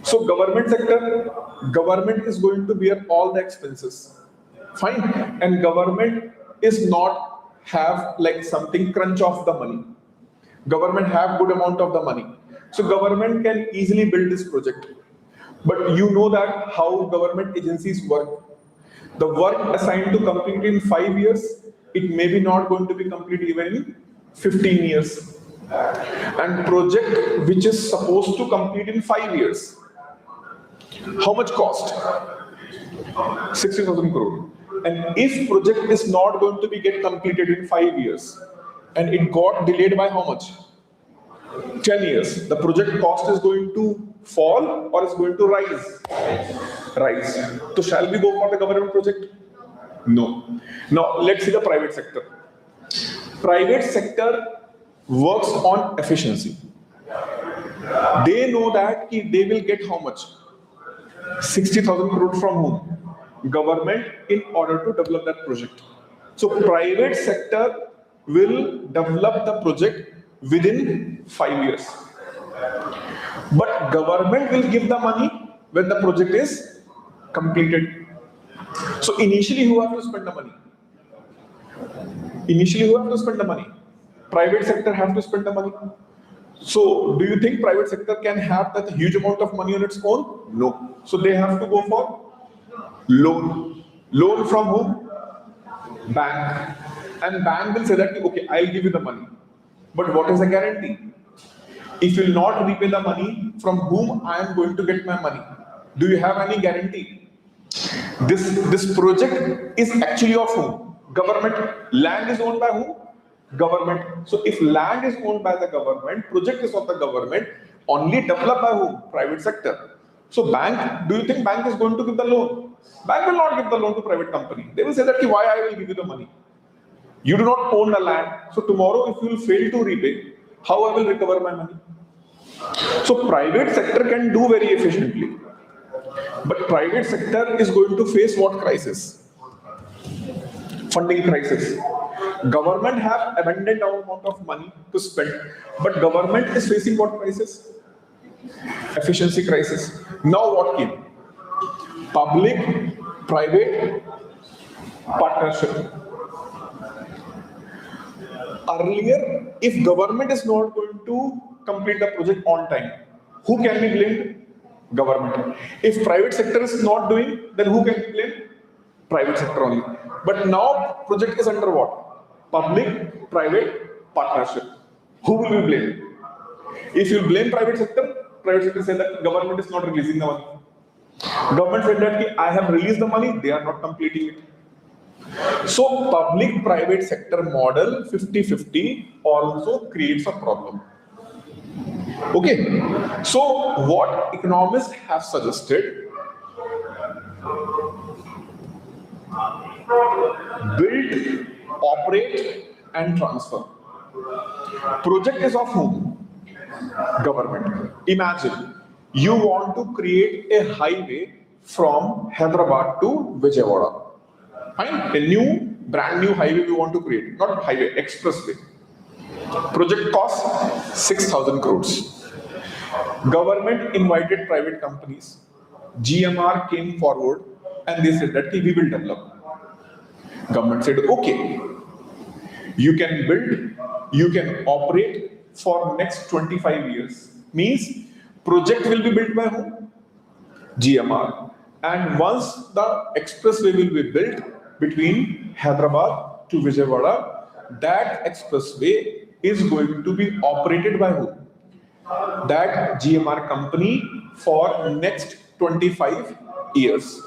So government sector, government is going to bear all the expenses. Fine. And government is not have like something crunch of the money. Government have good amount of the money. So government can easily build this project. But you know that how government agencies work. The work assigned to complete in 5 years, it may be not going to be complete even in 15 years. And project which is supposed to complete in 5 years, how much cost? 60,000 crore. And if project is not going to be get completed in 5 years and it got delayed by how much? 10 years. The project cost is going to fall or is going to rise? Rise. So shall we go for the government project? No. Now let's see the private sector. Private sector works on efficiency. They know that they will get how much? 60,000 crore from whom? Government, in order to develop that project. So private sector will develop the project within 5 years. But government will give the money when the project is completed. So initially who have to spend the money? Initially who have to spend the money? Private sector have to spend the money. So do you think private sector can have that huge amount of money on its own? No. So they have to go for Loan. Loan from whom? Bank. And bank will say that, okay, I'll give you the money. But what is the guarantee? If you will not repay the money, from whom I am going to get my money? Do you have any guarantee? This project is actually of whom? Government. Land is owned by whom? Government. So if land is owned by the government, project is of the government, only developed by whom? Private sector. So bank, do you think bank is going to give the loan? Bank will not give the loan to private company. They will say that, why I will give you the money? You do not own the land. So tomorrow if you will fail to repay, how I will recover my money? So private sector can do very efficiently. But private sector is going to face what crisis? Funding crisis. Government have abundant amount of money to spend, but government is facing what crisis? Efficiency crisis. Now what came? Public, private, partnership. Earlier, if government is not going to complete the project on time, who can be blamed? Government. If private sector is not doing, then who can be blamed? Private sector only. But now project is under what? Public, private, partnership. Who will be blamed? If you blame private sector says that government is not releasing the money. Government said that I have released the money, they are not completing it. So public-private sector model 50-50 also creates a problem. Okay, so what economists have suggested, build, operate and transfer. Project is of whom? Government. Imagine you want to create a highway from Hyderabad to Vijayawada. Fine, a brand new highway we want to create, not highway, expressway. Project cost 6,000 crores. Government invited private companies. GMR came forward and they said that we will develop. Government said, okay, you can build, you can operate for next 25 years. Means project will be built by whom? GMR. And once the expressway will be built between Hyderabad to Vijayawada, that expressway is going to be operated by whom? That GMR company for next 25 years.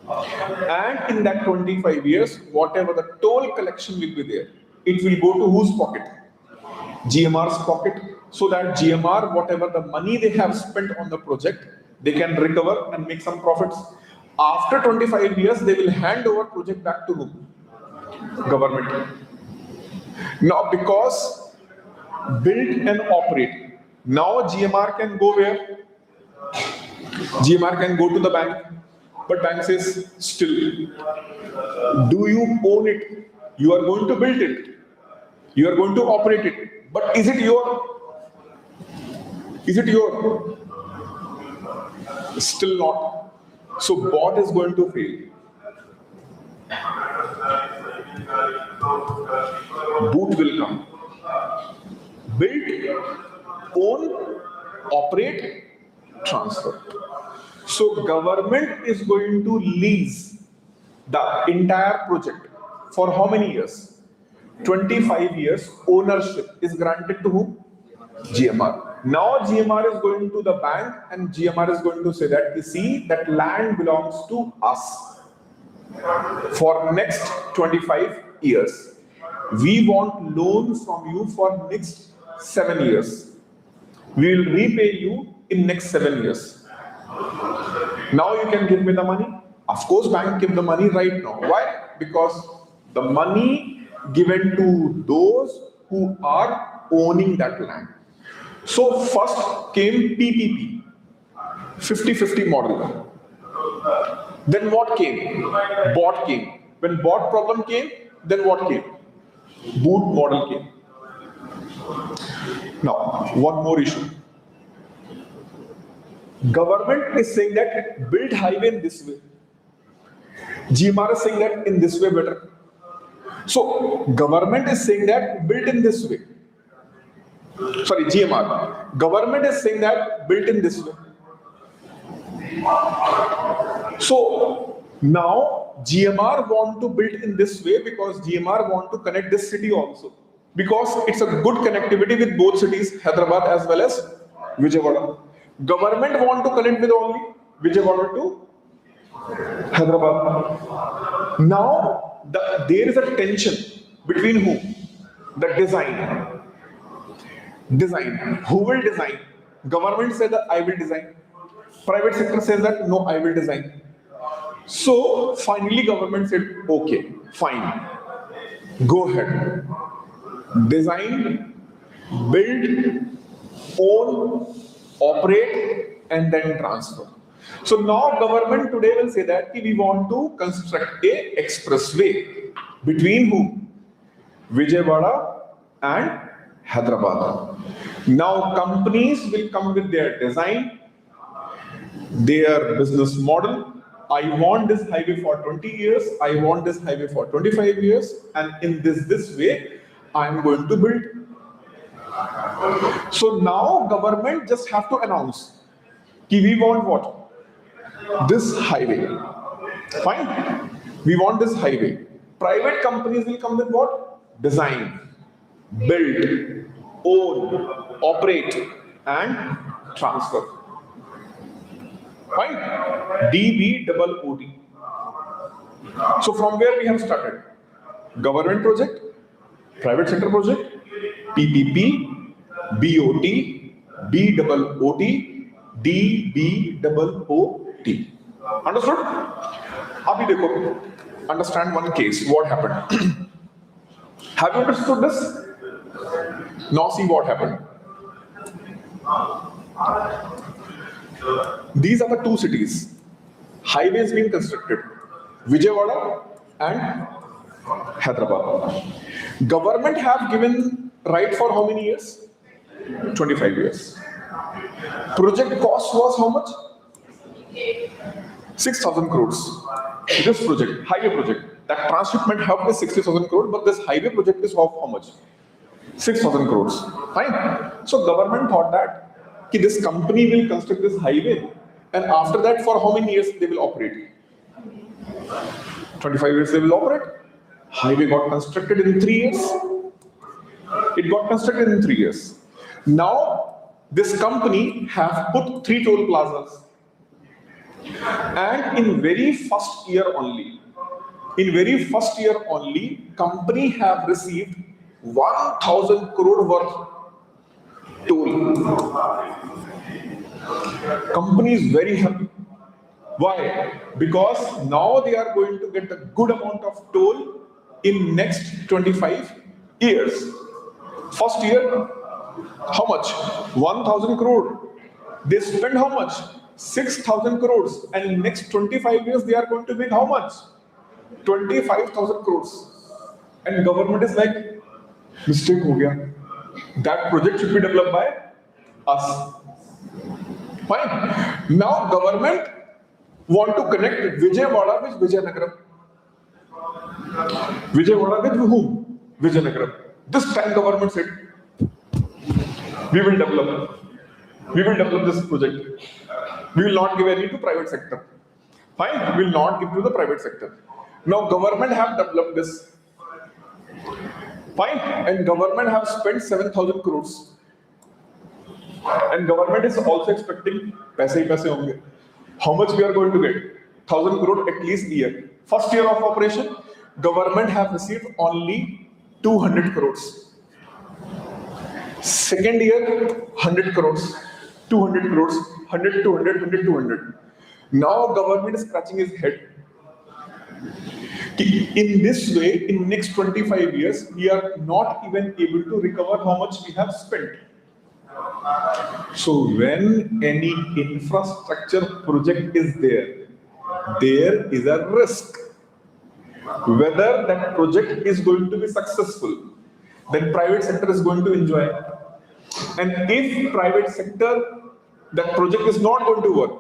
And in that 25 years, whatever the toll collection will be there, it will go to whose pocket? GMR's pocket, so that GMR, whatever the money they have spent on the project, they can recover and make some profits. After 25 years, they will hand over project back to whom? Government. Now, because build and operate, now GMR can go where? GMR can go to the bank, but bank says, still, do you own it? You are going to build it. You are going to operate it. But is it your? Is it your? Still not. So bot is going to fail. Boot will come. Build, own, operate, transfer. So government is going to lease the entire project for how many years? 25 years. Ownership is granted to whom? GMR. Now GMR is going to the bank and GMR is going to say that, you see, that land belongs to us for next 25 years. We want loan from you for next 7 years. We will repay you in next 7 years. Now you can give me the money. Of course, bank give the money right now. Why? Because the money given to those who are owning that land. So first came PPP, 50-50 model. Then what came? Bot came. When bot problem came, then what came? Boot model came. Now, one more issue. Government is saying that build highway in this way. GMR is saying that in this way better. So government is saying that built in this way. Sorry, GMR. Government is saying that built in this way. So Now GMR want to build in this way because GMR want to connect this city also, because it's a good connectivity with both cities, Hyderabad as well as Vijayawada. Government want to connect with only Vijayawada to Hyderabad. Now there is a tension between whom? The design. Who will design? Government said that I will design. Private sector says that no, I will design. So finally government said, okay, fine, go ahead. Design, build, own, operate, and then transfer. So now government today will say that we want to construct a expressway between whom? Vijayawada and Hyderabad. Now companies will come with their design, their business model. I want this highway for 20 years, I want this highway for 25 years, and in this way, I am going to build. So now government just have to announce, we want what? This highway. Fine, we want this highway. Private companies will come with what? Design, build, own, operate, and transfer. Fine, DBOOT. So from where we have started? Government project, private sector project, PPP, BOT, BOOT, DBOOT. Understood? Abhi dekho, understand one case. What happened? Have you understood this? Now see what happened. These are the two cities. Highways being constructed, Vijayawada and Hyderabad. Government have given right for how many years? 25 years. Project cost was how much? 6,000 crores. This project, highway project, that transshipment hub is 60,000 crores, but this highway project is how much? 6,000 crores. Fine. So government thought that this company will construct this highway, and after that for how many years they will operate? 25 years they will operate. Highway got constructed in 3 years. It got constructed in 3 years. Now this company have put 3 toll plazas, and in very first year only, company have received 1,000 crore worth toll. Company is very happy. Why? Because now they are going to get a good amount of toll in next 25 years. First year, how much? 1,000 crore. They spend how much? 6,000 crores. And in next 25 years, they are going to make how much? 25,000 crores. And government is like, mistake ho gaya. That project should be developed by us. Fine. Now government want to connect Vijayawada with Vijayanagar. Vijayawada with whom? Vijayanagar. This time government said, we will develop this project. We will not give any to private sector. Fine, we will not give to the private sector. Now government have developed this. Fine, and government have spent 7,000 crores. And government is also expecting paise honge. How much we are going to get? 1,000 crore at least a year. First year of operation, government have received only 200 crores. Second year, 100 crores, 200 crores, 100, 200, 100, 200. Now government is scratching his head. In this way, in next 25 years, we are not even able to recover how much we have spent. So when any infrastructure project is there is a risk. Whether that project is going to be successful, then private sector is going to enjoy. And if private sector, that project is not going to work,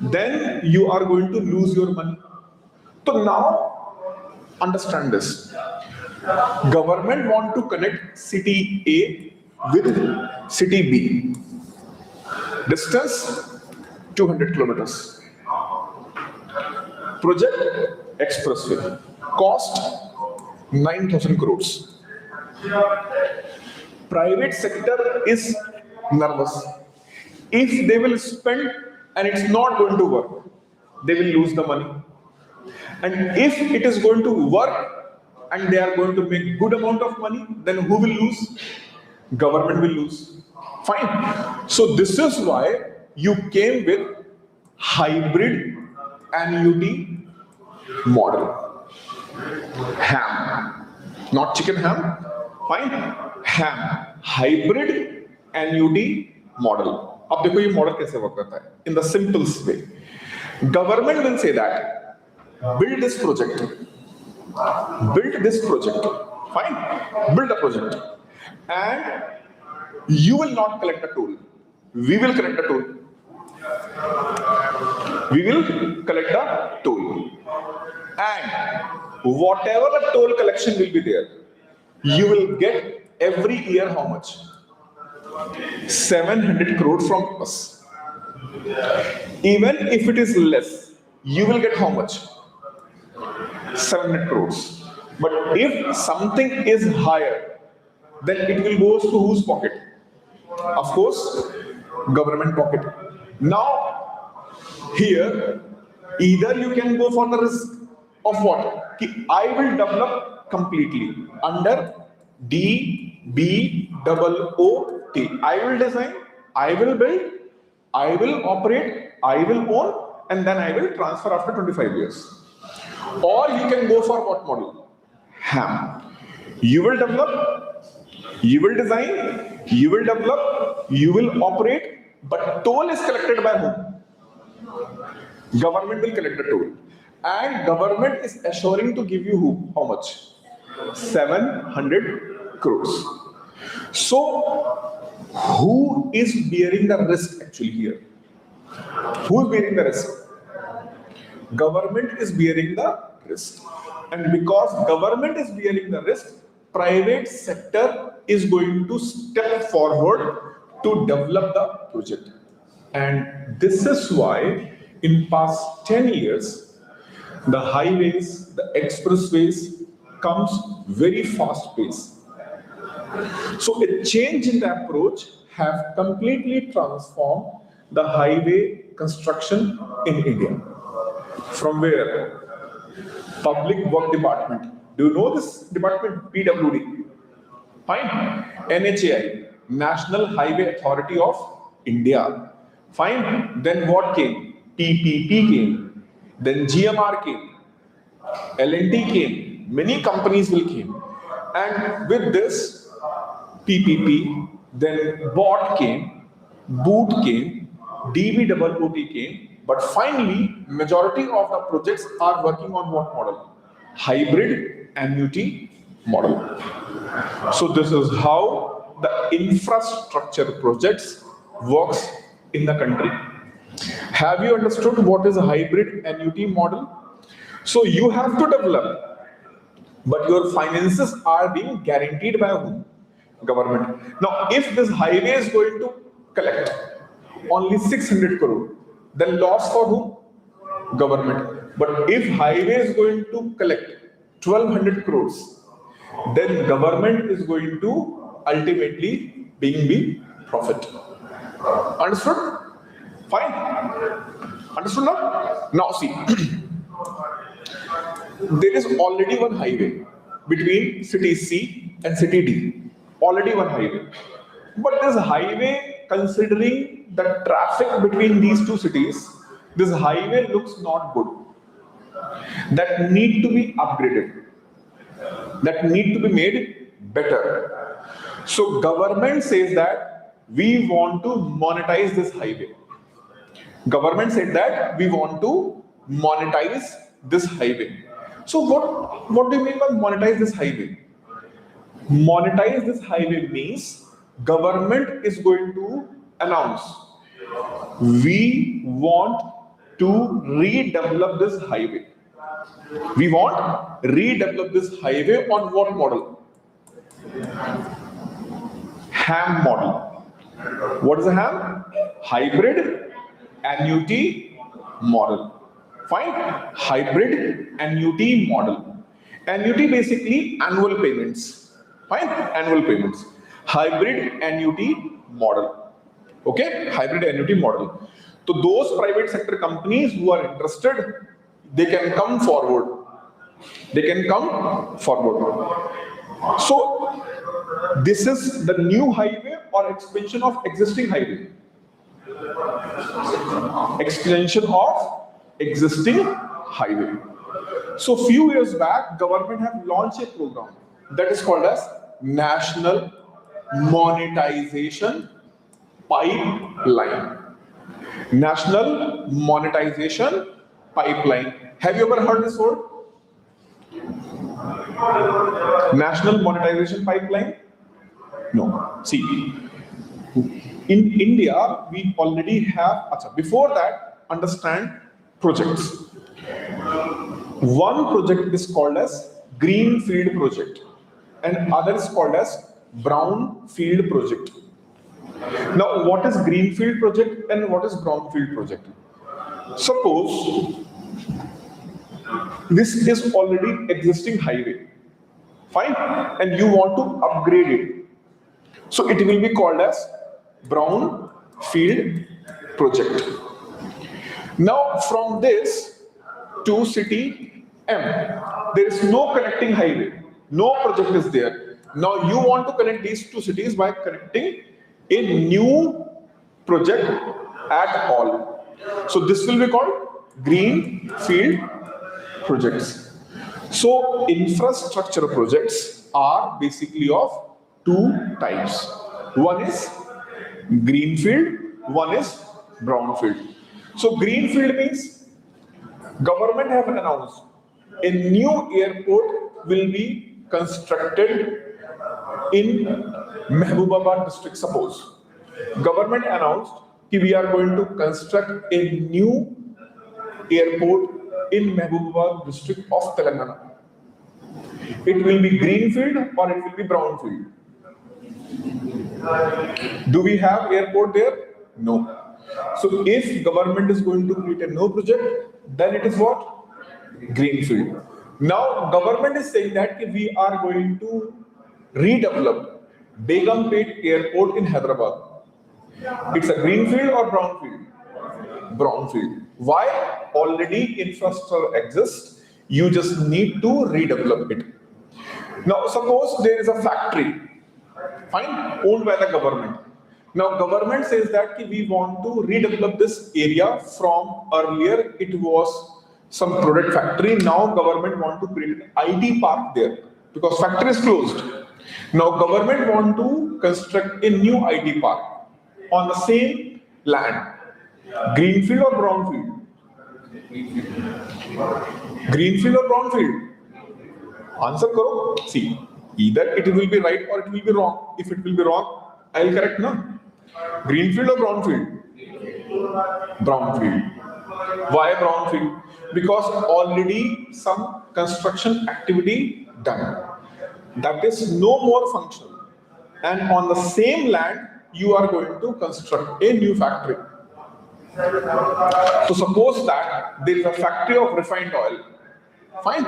then you are going to lose your money. So now, understand this. Government want to connect city A with city B. Distance 200 kilometers. Project Expressway. Cost 9,000 crores. Private sector is nervous. If they will spend and it's not going to work, they will lose the money. And if it is going to work and they are going to make good amount of money, then who will lose? Government will lose. Fine. So this is why you came with hybrid annuity model. Ham. Not chicken ham. Fine. Ham. Hybrid annuity model. अब देखो ये model कैसे work करता है. In the simplest way, government will say that build this project, fine, build a project, and you will not collect a toll. We will collect a toll. We will collect a toll, and whatever the toll collection will be there, you will get every year how much? 700 crores from us. Even if it is less, you will get how much? 700 crores. But if something is higher, then it will go to whose pocket? Of course, government pocket. Now, here, either you can go for the risk of what? I will develop completely under DBOOT. I will design, I will build, I will operate, I will own, and then I will transfer after 25 years. Or you can go for what model? HAM. You will develop, you will design, you will develop, you will operate, but toll is collected by whom? Government will collect the toll. And government is assuring to give you who? How much? 700 crores. So, who is bearing the risk actually here? Who is bearing the risk? Government is bearing the risk. And because government is bearing the risk, private sector is going to step forward to develop the project. And this is why in past 10 years, the highways, the expressways comes very fast pace. So a change in the approach have completely transformed the highway construction in India. From where? Public Work Department. Do you know this department? PWD. Fine. NHAI, National Highway Authority of India. Fine. Then what came? PPP came. Then GMR came. L&T came. Many companies will came. And with this, PPP, then BOT came, BOOT came, DBOOT came, but finally, majority of the projects are working on what model? Hybrid annuity model. So this is how the infrastructure projects works in the country. Have you understood what is a hybrid annuity model? So you have to develop, but your finances are being guaranteed by whom? Government. Now, if this highway is going to collect only 600 crore, then loss for whom? Government. But if highway is going to collect 1200 crores, then government is going to ultimately be profit. Understood? Fine. Understood now? Now see, there is already one highway between city C and city D. Already one highway. But this highway, considering the traffic between these two cities, this highway looks not good. That need to be upgraded. That need to be made better. So government says that we want to monetize this highway. Government said that we want to monetize this highway. So what do you mean by monetize this highway? Monetize this highway means government is going to announce we want to redevelop this highway. We want redevelop this highway on what model? HAM model. What is a HAM? Hybrid annuity model. Fine. Hybrid annuity model. Annuity basically annual payments. Fine. Annual payments. Hybrid annuity model. Okay. Hybrid annuity model. So those private sector companies who are interested, they can come forward. They can come forward. So this is the new highway or expansion of existing highway? Extension of existing highway. So few years back, government have launched a program that is called as National Monetization Pipeline. National Monetization Pipeline. Have you ever heard this word? National Monetization Pipeline? No. See, in India, we already have, before that, understand projects. One project is called as Greenfield project and other is called as Brownfield project. Now, what is Greenfield project and what is Brownfield project? Suppose this is already existing highway, fine, and you want to upgrade it. So it will be called as Brownfield project. Now from this to city M, there is no connecting highway, no project is there. Now you want to connect these two cities by connecting a new project at all. So this will be called Greenfield projects. So infrastructure projects are basically of two types. One is Greenfield, one is Brownfield. So Greenfield means government have announced a new airport will be constructed in Mehboobabaad district. Suppose government announced that we are going to construct a new airport in Mehboobabaad district of Telangana. It will be Greenfield or it will be Brownfield. Do we have airport there? No. So if government is going to create a new project, then it is what? Greenfield. Now government is saying that we are going to redevelop Begumpet Airport in Hyderabad. It's a Greenfield or Brownfield? Brownfield. Why? Already infrastructure exists. You just need to redevelop it. Now suppose there is a factory, fine, owned by the government. Now government says that we want to redevelop this area from earlier it was some product factory. Now government want to create an IT park there because factory is closed. Now government want to construct a new IT park on the same land. Greenfield or Brownfield? Greenfield or Brownfield? Answer karo. See, either it will be right or it will be wrong. If it will be wrong, I will correct now. Greenfield or Brownfield? Brownfield. Why Brownfield? Because already some construction activity done. That is no more functional. And on the same land, you are going to construct a new factory. So suppose that there is a factory of refined oil. Fine.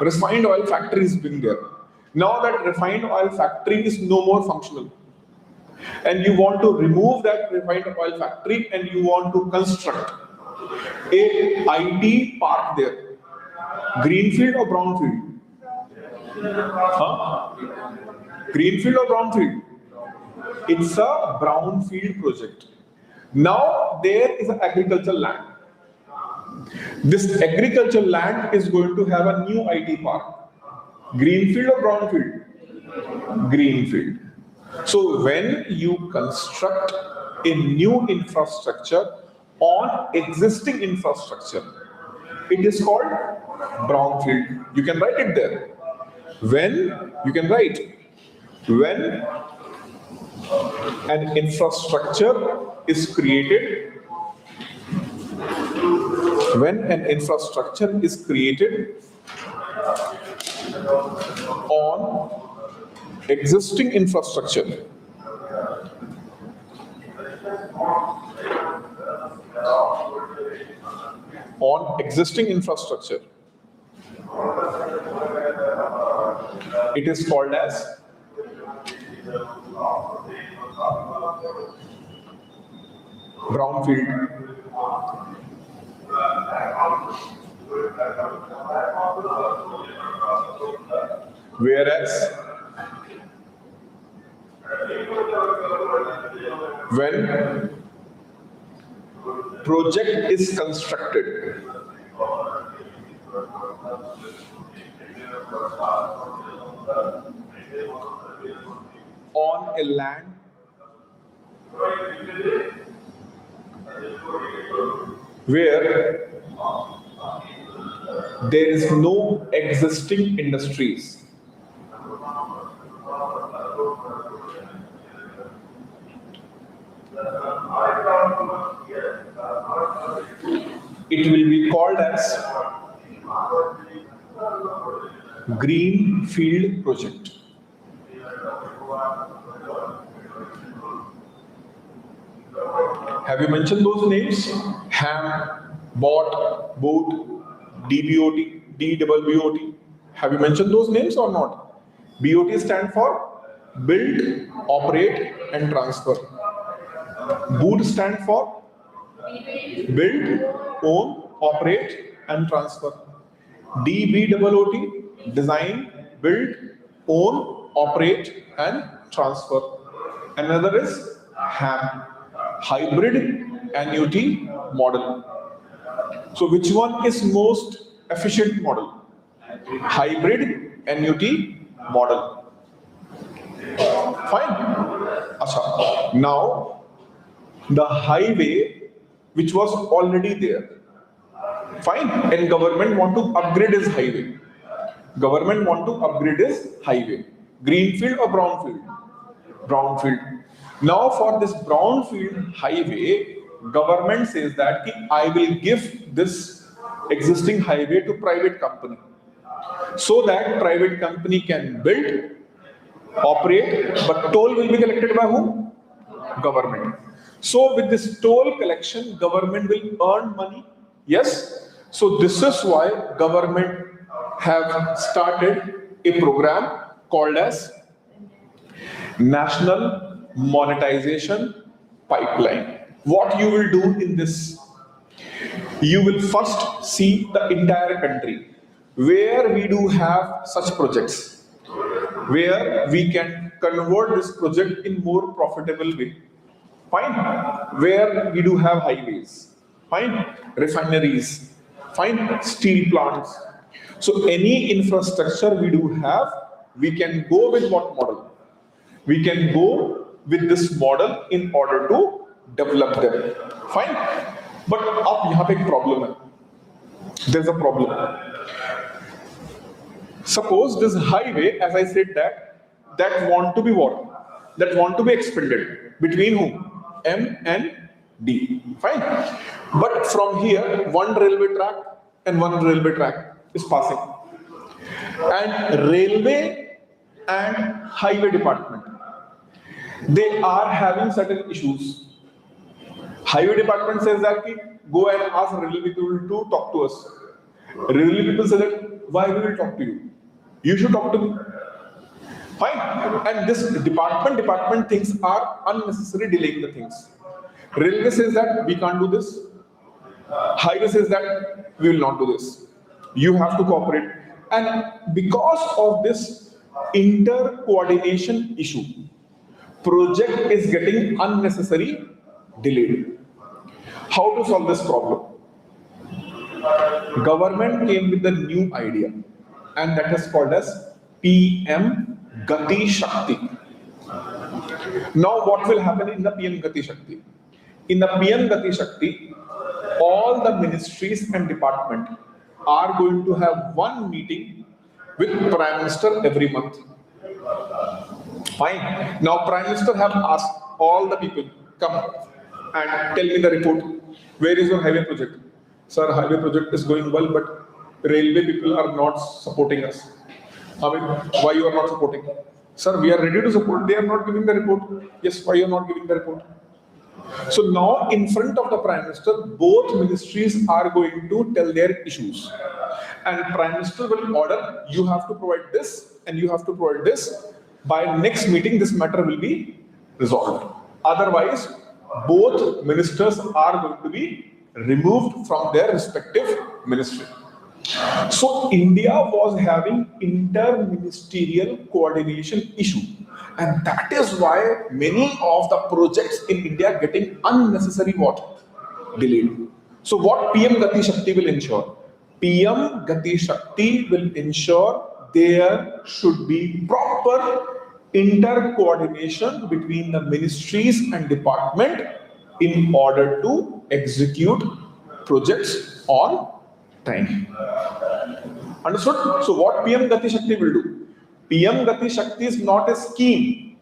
Refined oil factory has been there. Now that refined oil factory is no more functional. And you want to remove that refined oil factory and you want to construct a IT park there. Greenfield or Brownfield? Huh? Greenfield or Brownfield? It's a Brownfield project. Now there is an agricultural land. This agricultural land is going to have a new IT park. Greenfield or Brownfield? Greenfield. So when you construct a new infrastructure on existing infrastructure, it is called Brownfield. You can write it there. When you can write when an infrastructure is created, when an infrastructure is created on existing infrastructure, on existing infrastructure. It is called as brownfield. Whereas when project is constructed on a land where there is no existing industries, it will be called as greenfield project. Have you mentioned those names? HAM, BOT, BOT, DBOT, DWBOT. Have you mentioned those names or not? BOT stand for build, operate and transfer. BOT stand for build, own, operate and transfer. DBOOT, design, build, own, operate and transfer. Another is HAM, hybrid annuity model. So which one is most efficient model? Hybrid annuity model. Fine. Achha. Now the highway which was already there. Fine. And government want to upgrade his highway. Government want to upgrade his highway. Greenfield or brownfield? Brownfield. Now for this brownfield highway, government says that I will give this existing highway to private company, so that private company can build, operate, but toll will be collected by whom? Government. So with this toll collection, government will earn money. Yes. So this is why government have started a program called as National Monetization Pipeline. What you will do in this? You will first see the entire country where we do have such projects, where we can convert this project in more profitable way. Fine. Where we do have highways. Fine. Refineries. Fine. Steel plants. So any infrastructure we do have, we can go with what model? We can go with this model in order to develop them. Fine. But up यहाँ पे एक problem है. There's a problem. Suppose this highway, as I said, that want to be what? That want to be expanded between whom? M and D. Fine. But from here, one railway track and one railway track is passing. And railway and highway department, they are having certain issues. Highway department says that go and ask railway people to talk to us. Railway people say that why we will talk to you? You should talk to me. Fine. And this department things are unnecessary delaying the things. Railway says that we can't do this. Highway says that we will not do this. You have to cooperate. And because of this inter-coordination issue, project is getting unnecessary delayed. How to solve this problem? Government came with a new idea, and that is called as PM Gati Shakti. Now what will happen in the PM Gati Shakti? In the PM Gati Shakti, all the ministries and department are going to have one meeting with Prime Minister every month. Fine. Now Prime Minister have asked all the people, come and tell me the report. Where is your highway project? Sir, highway project is going well, but railway people are not supporting us. I mean, why you are not supporting? Sir, we are ready to support. They are not giving the report. Yes, why you are not giving the report? So now in front of the Prime Minister, both ministries are going to tell their issues. And Prime Minister will order, you have to provide this and you have to provide this. By next meeting, this matter will be resolved. Otherwise, both ministers are going to be removed from their respective ministry. So India was having inter-ministerial coordination issue. And that is why many of the projects in India getting unnecessary what? Delayed. So what PM Gati Shakti will ensure? PM Gati Shakti will ensure there should be proper inter-coordination between the ministries and department in order to execute projects on time. Understood? So what PM Gati Shakti will do? PM Gati Shakti is not a scheme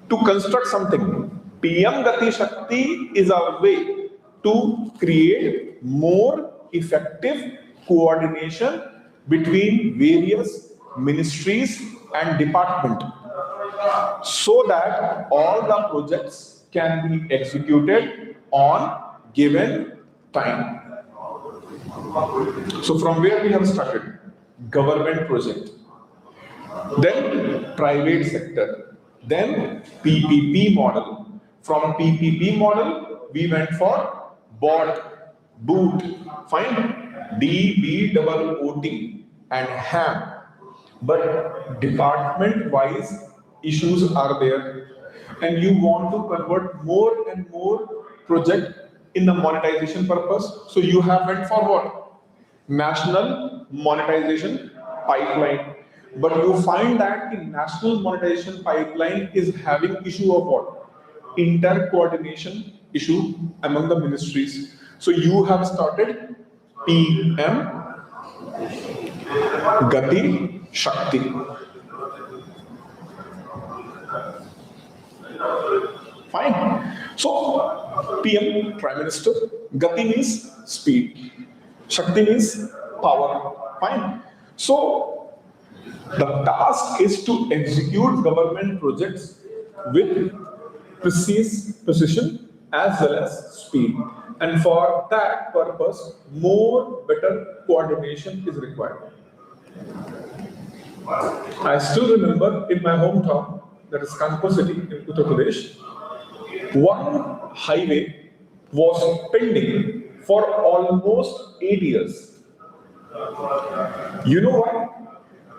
to construct something. PM Gati Shakti is a way to create more effective coordination between various ministries and department so that all the projects can be executed on given time. So from where we have started? Government project, then private sector, then PPP model. From PPP model, we went for boot, fine, DBOOT and HAM. But department-wise issues are there, and you want to convert more and more project in the monetization purpose. So you have went for what? National monetization pipeline. But you find that the national monetization pipeline is having issue of what? Inter-coordination issue among the ministries. So you have started PM Gati Shakti. Fine. So PM, Prime Minister, Gati means speed, Shakti means power. Fine. So the task is to execute government projects with precision as well as speed. And for that purpose, better coordination is required. I still remember in my hometown, that is Kanpur city in Uttar Pradesh, one highway was pending for almost 8 years. You know why?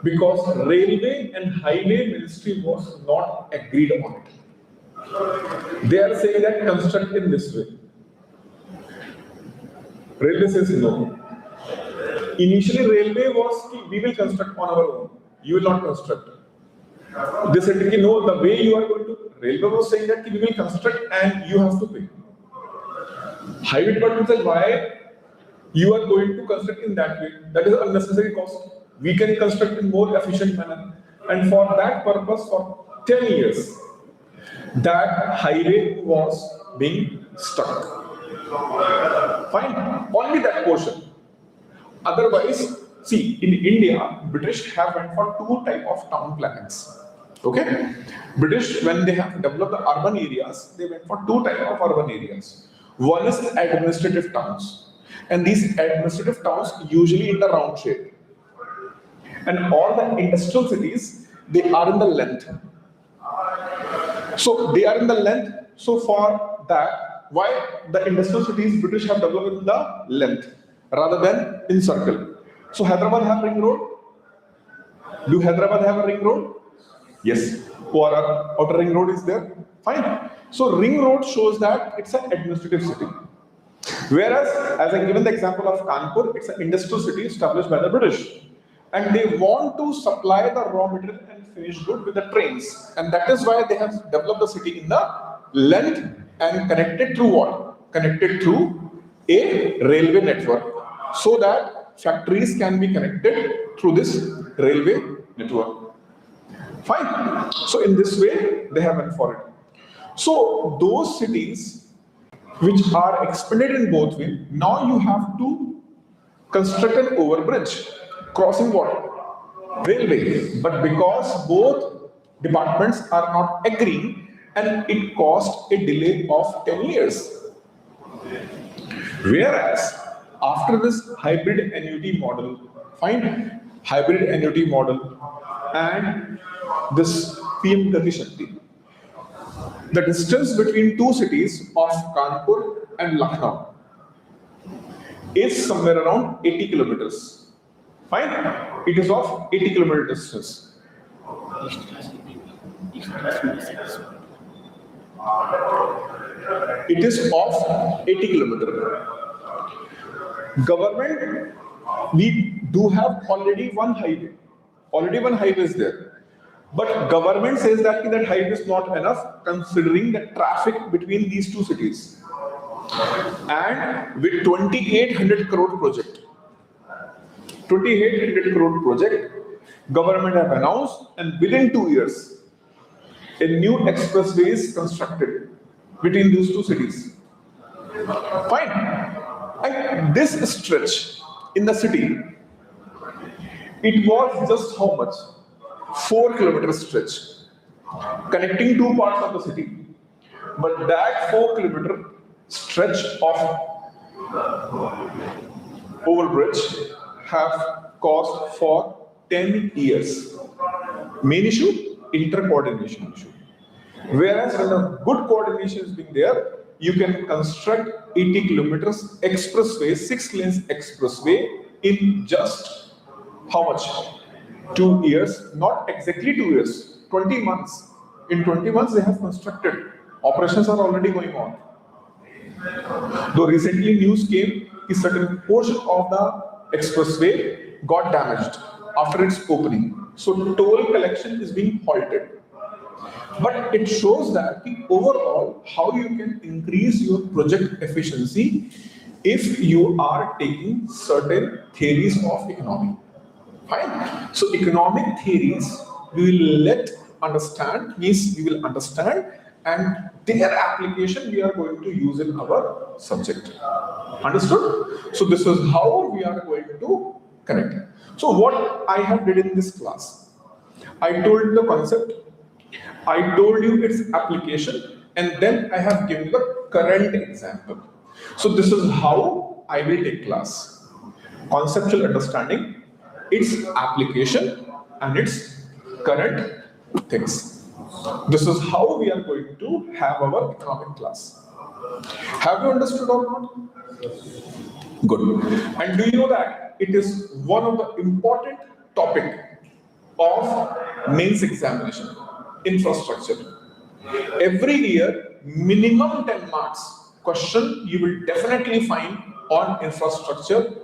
Because Railway and Highway Ministry was not agreed on it. They are saying that construct in this way. Railway says no. Initially, Railway was, we will construct on our own. You will not construct. They said, no, the way you are going to, Railway was saying that we will construct and you have to pay. Highway department said, why you are going to construct in that way? That is unnecessary cost. We can construct in more efficient manner. And for that purpose, for 10 years, that highway was being stuck. Fine, only that portion. Otherwise, see, in India, British have went for two type of town plannings. Okay? British, when they have developed the urban areas, they went for two type of urban areas. One is administrative towns. And these administrative towns usually in the round shape. And all the industrial cities, they are in the length. So they are in the length. So for that, why the industrial cities British have developed in the length rather than in circle. So Hyderabad have ring road. Do Hyderabad have a ring road? Yes. Or outer ring road is there. Fine. So ring road shows that it's an administrative city. Whereas, as I given the example of Kanpur, it's an industrial city established by the British. And they want to supply the raw material and finished good with the trains. And that is why they have developed the city in the length and connected through what? Connected through a railway network. So that factories can be connected through this railway network. Fine. So in this way, they have went for it. So those cities which are expanded in both ways, now you have to construct an overbridge crossing what? Railway. But because both departments are not agreeing, and it caused a delay of 10 years. Whereas after this hybrid annuity model, fine, hybrid annuity model and this PM Gati Shakti, the distance between two cities of Kanpur and Lucknow is somewhere around 80 kilometers. Fine, it is of 80 kilometer distance. It is of 80 kilometer. Government, we do have already one highway. Already one highway is there. But government says that that highway is not enough considering the traffic between these two cities. And with 2800 crore project, 2800 crore project, government have announced, and within 2 years, a new expressway is constructed between these two cities. Fine. And this stretch in the city, it was just how much? 4 kilometer stretch connecting two parts of the city. But that 4 kilometer stretch of overbridge have cost for 10 years. Main issue, inter-coordination issue. Whereas when a good coordination is being there, you can construct 80 kilometers expressway, 6 lanes expressway in just how much? 2 years, not exactly 2 years, 20 months. In 20 months they have constructed. Operations are already going on. Though recently news came, a certain portion of the expressway got damaged after its opening. So toll collection is being halted. But it shows that overall how you can increase your project efficiency if you are taking certain theories of economy. Fine. So economic theories we will understand, and their application we are going to use in our subject. Understood? So this is how we are going to connect. So what I have did in this class, I told the concept, I told you its application, and then I have given the current example. So this is how I will take class. Conceptual understanding, its application, and its current things. This is how we are going to have our economic class. Have you understood or not? Good. And do you know that it is one of the important topic of mains examination? Infrastructure. Every year, minimum 10 marks question you will definitely find on infrastructure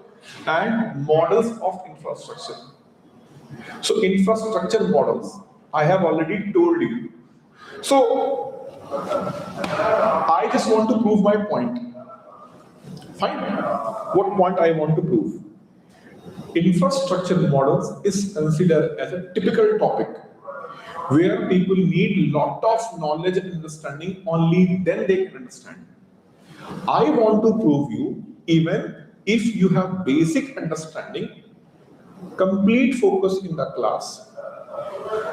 and models of infrastructure. So infrastructure models, I have already told you. So I just want to prove my point. Fine. What point I want to prove? Infrastructure models is considered as a typical topic where people need lot of knowledge and understanding, only then they can understand. I want to prove you, even if you have basic understanding, complete focus in the class,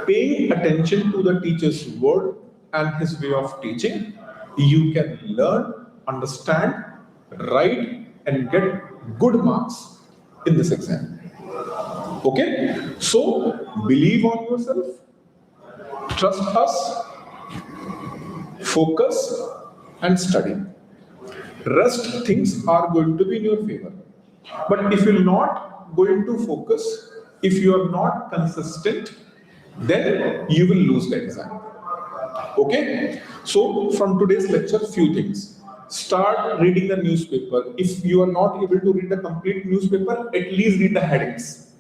paying attention to the teacher's word and his way of teaching, you can learn, understand, write, and get good marks in this exam. Okay? So, believe on yourself, trust us, focus, and study. Rest things are going to be in your favor. But if you're not going to focus, if you are not consistent, then you will lose the exam. Okay? So from today's lecture, few things. Start reading the newspaper. If you are not able to read the complete newspaper, at least read the headings.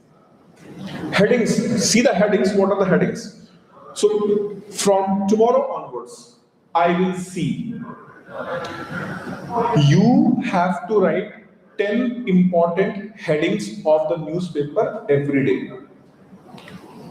Headings, see the headings, what are the headings? So from tomorrow onwards, I will see. You have to write 10 important headings of the newspaper every day.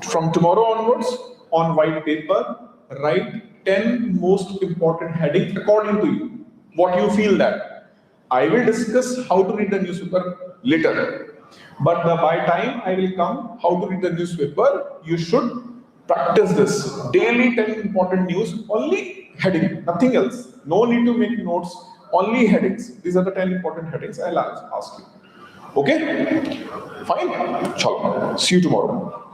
From tomorrow onwards, on white paper, write 10 most important headings according to you. What you feel that. I will discuss how to read the newspaper later. But by time I will come, how to read the newspaper, you should Practice this. Daily 10 important news, only heading, nothing else. No need to make notes, only headings. These are the 10 important headings I'll ask you. Okay? Fine? Chalo. See you tomorrow.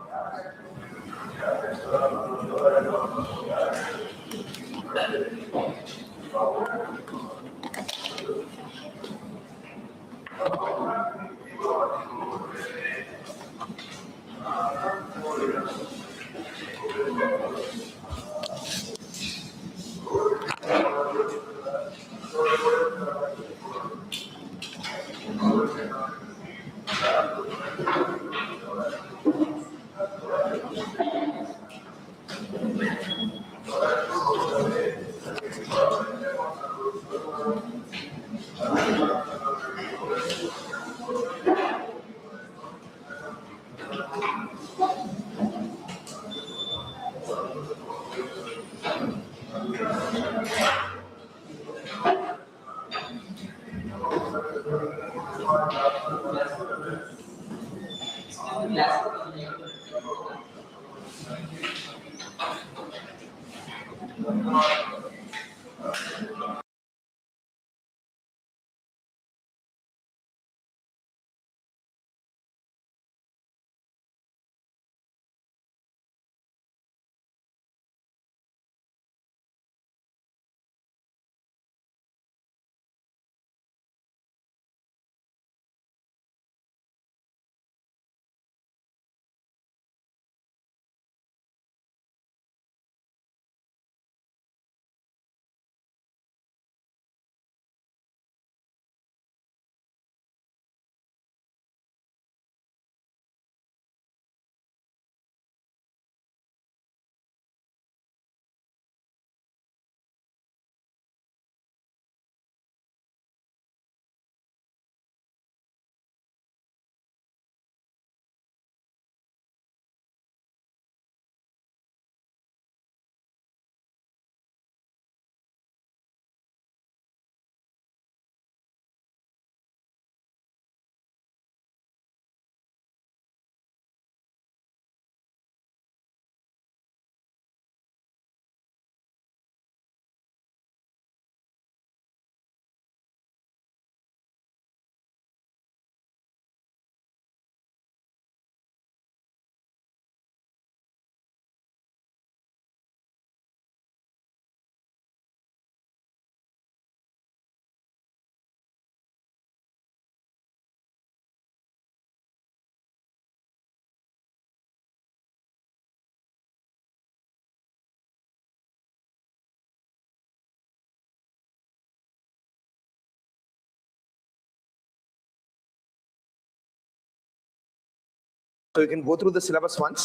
So you can go through the syllabus once.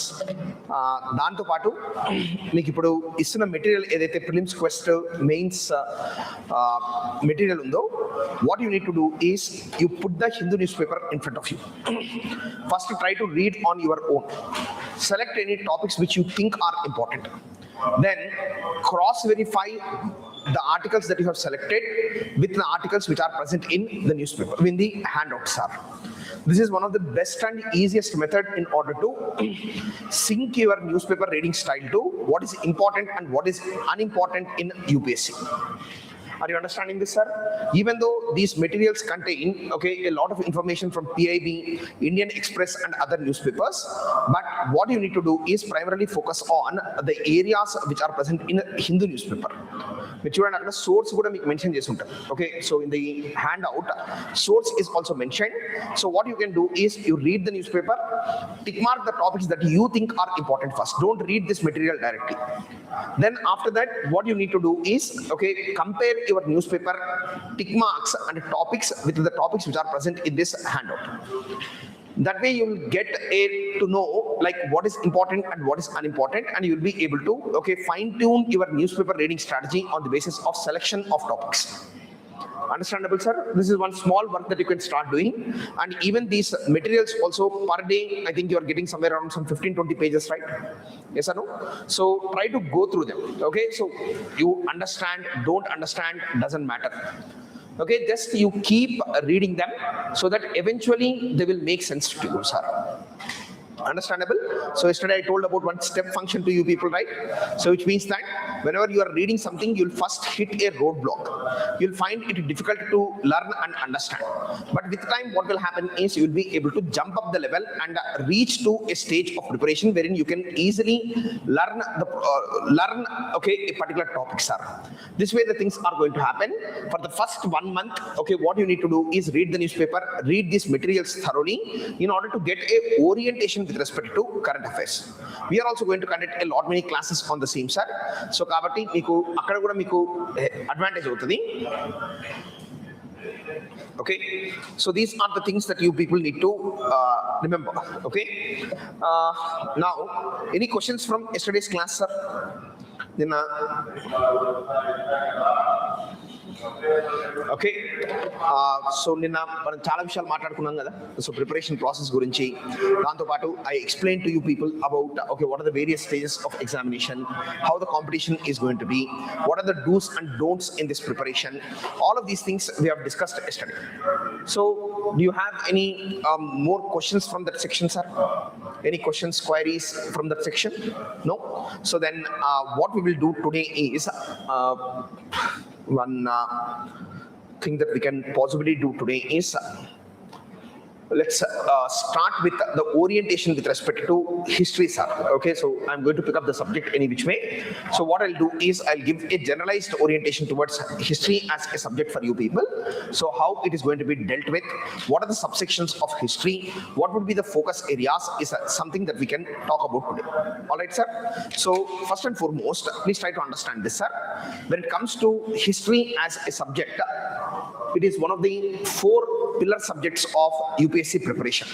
దాంతో పాటు మీకు ఇప్పుడు ఇస్తున్న material ఏదైతే prelims quest mains material ఉందో what you need to do is you put the Hindu news paper in front of you. First try to read on your own. Select any topics which you think are important. Then cross verify the articles that you have selected with the articles which are present in the newspaper, in the handouts are. This is one of the best and easiest method in order to sync your newspaper reading style to what is important and what is unimportant in UPSC. Are you understanding this, sir? Even though these materials contain a lot of information from PIB, Indian Express and other newspapers, but what you need to do is primarily focus on the areas which are present in Hindu newspaper. Which you and source kuda meeku mention chesi untaru. Okay, so in the handout source is also mentioned. So what you can do is you read the newspaper, tick mark the topics that you think are important first. Don't read this material directly. Then after that what you need to do is compare your newspaper tick marks and topics with the topics which are present in this handout. That way you will get to know like what is important and what is unimportant, and you will be able to fine tune your newspaper reading strategy on the basis of selection of topics. Understandable, sir? This is one small work that you can start doing. And even these materials also per day, I think you are getting somewhere around some 15-20 pages, right? Yes or no? So try to go through them. Okay, so you understand, don't understand, doesn't matter. Okay, just you keep reading them so that eventually they will make sense to you, sir. Understandable? So yesterday I told about one step function to you people, right? So which means that whenever you are reading something, you'll first hit a roadblock. You'll find it difficult to learn and understand. But with time, what will happen is you'll be able to jump up the level and reach to a stage of preparation wherein you can easily learn a particular topic, sir. This way the things are going to happen. For the first 1 month, okay, what you need to do is read the newspaper, read these materials thoroughly in order to get a orientation with respect to current affairs. We are also going to conduct a lot many classes on the same, sir. So kabatti meeku akkada kuda meeku advantage avutadi. Okay, so these are the things that you people need to remember. Okay, now any questions from yesterday's class, sir? Okay so నిన్న మనం చాలా విషయాలు మాట్లాడుకున్నాం కదా. So preparation process గురించి, దాంతోపాటు I explain to you people about okay what are the various stages of examination, how the competition is going to be, what are the dos and don'ts in this preparation. All of these things we have discussed yesterday. So do you have any more questions from that section, sir? Any questions, queries from that section? No? So then what we will do today is one thing that we can possibly do today is let's start with the orientation with respect to history, sir. Okay, so I'm going to pick up the subject any which way. So what I'll do is I'll give a generalized orientation towards history as a subject for you people. So how it is going to be dealt with, what are the subsections of history, what would be the focus areas is something that we can talk about today. All right, sir. So first and foremost, please try to understand this, sir. When it comes to history as a subject, it is one of the 4 pillar subjects of UPSC preparation.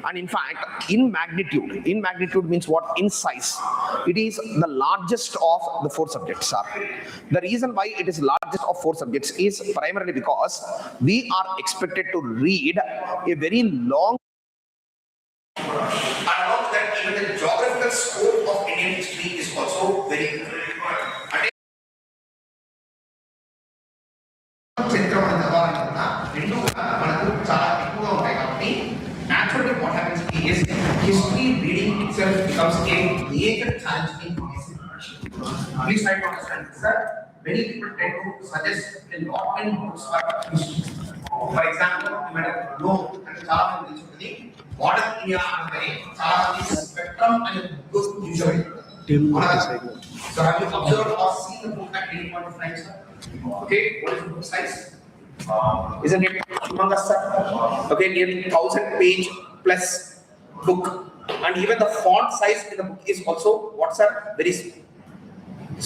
And in fact, in magnitude means what? In size, it is the largest of the 4 subjects, sir. The reason why it is largest of 4 subjects is primarily because we are expected to read a very long, and also that even the geographical scope of Indian history is also very good. Naturally, what happens is history reading itself becomes a major challenge in today's preparation. Please try to understand this, sir. Many people tend to suggest a lot many books for history. For example, you might have known modern India and spectrum and book usually. So have you observed or seen the book at any point of time, sir? Okay, what is the book size? Isn't it humongous, sir? Okay, nearly 1000-page plus book, and even the font size in the book is also what, sir? Very small.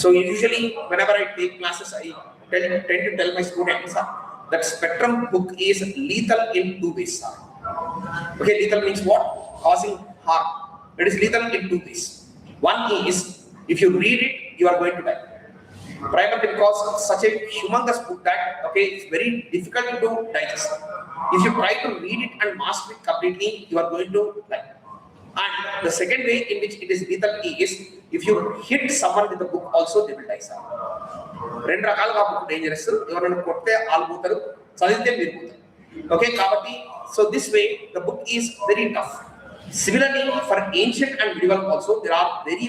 So usually whenever I take classes, I tend to tell my students, sir, that spectrum book is lethal in 2 ways, sir. Okay, lethal means what? Causing harm. It is lethal in 2 ways. One is if you read it, you are going to die. Primarily because such a humongous book that it's very difficult to digest. If you try to read it and master it completely, you are going to die. And the second way in which it is lethal is if you hit someone with the book also, they will die, sir. రెండు రకాలుగా book dangerous. ఎవరైనా కొడితే ఆలు పోతారు, చదివితే మీరు పోతారు. Okay, కాబట్టి so this way the book is very tough. Similarly, for ancient and medieval also, there are very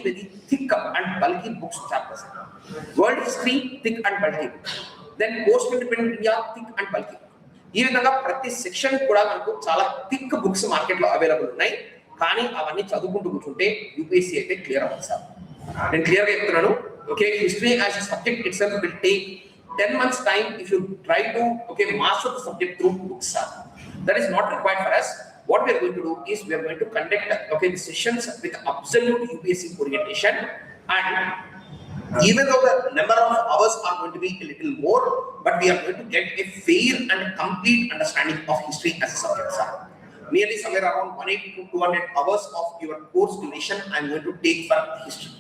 thick and bulky books which are present. World history, thick and bulky. Then post-independent India, thick and bulky. ఈ విధంగా ప్రతి section కూడా మనకు చాలా thick books మార్కెట్లో available ఉన్నాయి. కానీ అవన్నీ చదువుకుంటూ కూర్చుంటే యూపీఎస్సీ అయితే క్లియర్ అవ్వాలి, సార్. నేను క్లియర్గా చెప్తున్నాను. Okay, history as a subject it self will take 10 months time if you try to master the subject through books, sir. That is not required for us. What we are going to do is we are going to conduct the sessions with absolute UPSC orientation, and even though the number of hours are going to be a little more, but we are going to get a fair and complete understanding of history as a subject, sir. Nearly somewhere around 180 to 200 hours of your course duration I am going to take for history.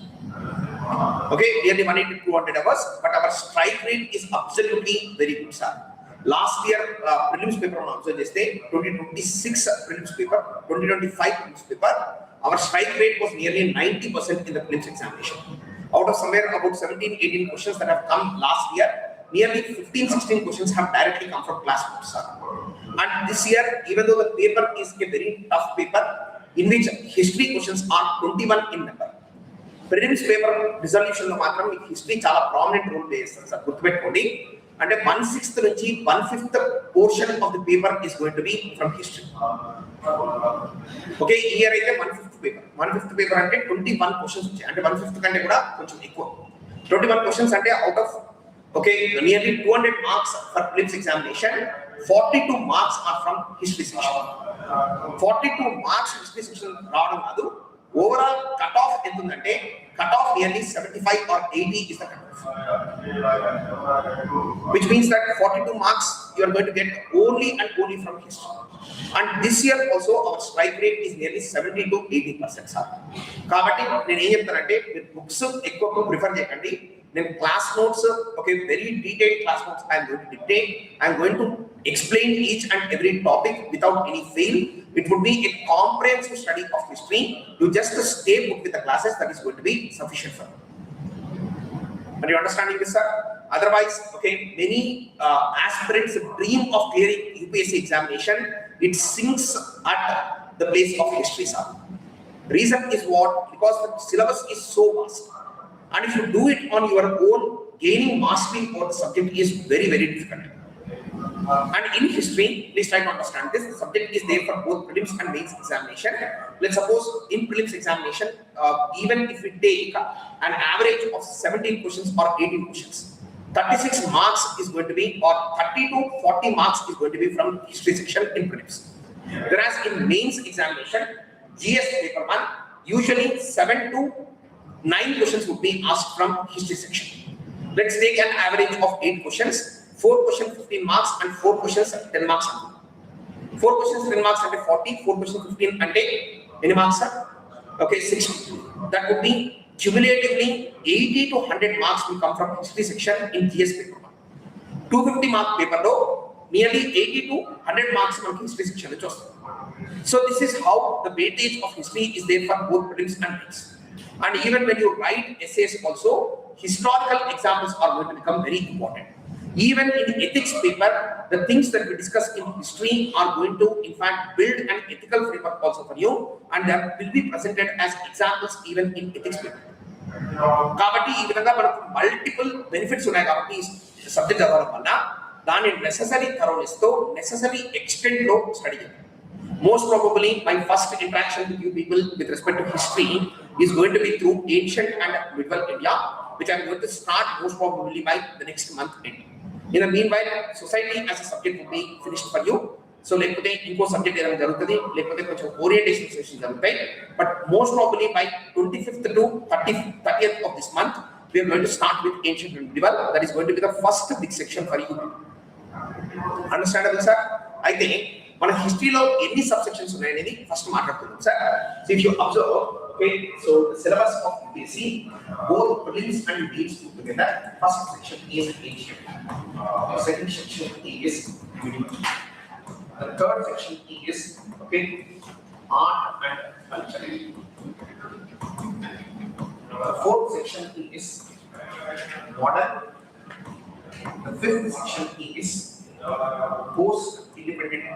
Okay, nearly 180 to 200 hours, but our strike rate is absolutely very good, sir. Last year prelims paper on observe cheste 2026 prelims paper, 2025 prelims paper, our strike rate was nearly 90% in the prelims examination. Out of somewhere about 17-18 questions that have come last year, nearly 15-16 questions have directly come from classrooms, sir. And this year, even though the paper is a very tough paper, in which history questions are 21 in number. Prelims paper resolution లో మాత్రం మీకు history చాలా prominent role play చేస్తుంది sir, గుర్తుపెట్టుకోండి. అంటే 1/6 నుంచి 1/5 portion of the paper is going to be from history. Okay, ఈ year అయితే 1/5 పేపర్ అంటే 21 క్వశ్చన్స్ వచ్చాయి. అంటే 1/5 కంటే కూడా కొంచెం ఎక్కువ. 21 క్వశ్చన్స్ అంటే out of nearly 200 marks for prelims examination, 42 marks are from history section. 42 marks history section రావడం కాదు, ఓవరాల్ కట్ ఆఫ్ ఎంత ఉందంటే cut off nearly 75 or 80 is the cut off, which means that 42 marks you are going to get only and only from history. And this year also our strike rate is nearly 70 to 80%, sir. కాబట్టి నేను ఏం చెప్తానంటే మీరు books ఎక్కువ prefer చేయకండి. నేను class notes very detailed class notes I'm going to dictate. I'm going to explain each and every topic without any fail. It would be a comprehensive study of history. You just stay put with the classes, that is going to be sufficient for you. Are you understanding this, sir? Otherwise, many aspirants dream of clearing UPSC examination. It sinks at the place of history, sir. Reason is what? Because the syllabus is so vast, and if you do it on your own, gaining mastery over the subject is very, very difficult. And in history, please try to understand this. The subject is there for both prelims and mains examination. Let's suppose in prelims examination, even if we take an average of 17 questions or 18 questions, 36 marks is going to be, or 30 to 40 marks is going to be from history section in prelims. Whereas in mains examination, GS paper 1, usually 7 to 9 questions would be asked from history section. Let's take an average of 8 questions. 4 questions 15 marks and 4 questions 10 marks. 4 questions 10 marks ante 40, 4 questions 15 ante any marks, sir? 60. That would be cumulatively 80 to 100 marks will come from history section in GS paper 1. 250 mark paper lo nearly 80 to 100 marks from history section lo chostadu. So this is how the weightage of history is there for both prelims and mains. And even when you write essays also, historical examples are going to become very important. Even in ethics paper, the things that we discuss in history are going to, in fact, build an ethical framework also for you, and that will be presented as examples even in ethics paper. కాబట్టి ఈ విధంగా మనకు multiple benefits ఉన్నాయి. కాబట్టి subject చదవడం వల్ల దాని necessary థరోనెస్ తో నెసెసరీ ఎక్స్టెంట్ లో స్టడీ చేయాలి. Most probably, my first interaction with you people with respect to history is going to be through ancient and medieval India, which I am going to start most probably by the next month end. In the meanwhile, society as a subject will be finished for you. So, lekapothe inko subject edana jarugutadi, lekapothe koncham orientation session jarugutai. But most probably by 25th to 30th of this month, we are going to start with ancient and medieval. That is going to be the first big section for you. Understandable, sir? I think మన హిస్టరీలో ఎన్ని subsections ఉన్నాయనేది first మాట్లాడుకుందాం sir. So if you observe, so the syllabus of UPSC both prelims and mains put together. First section is ancient, second section is medieval, the third section is art and culture, the fourth section is modern, the fifth section is post independent,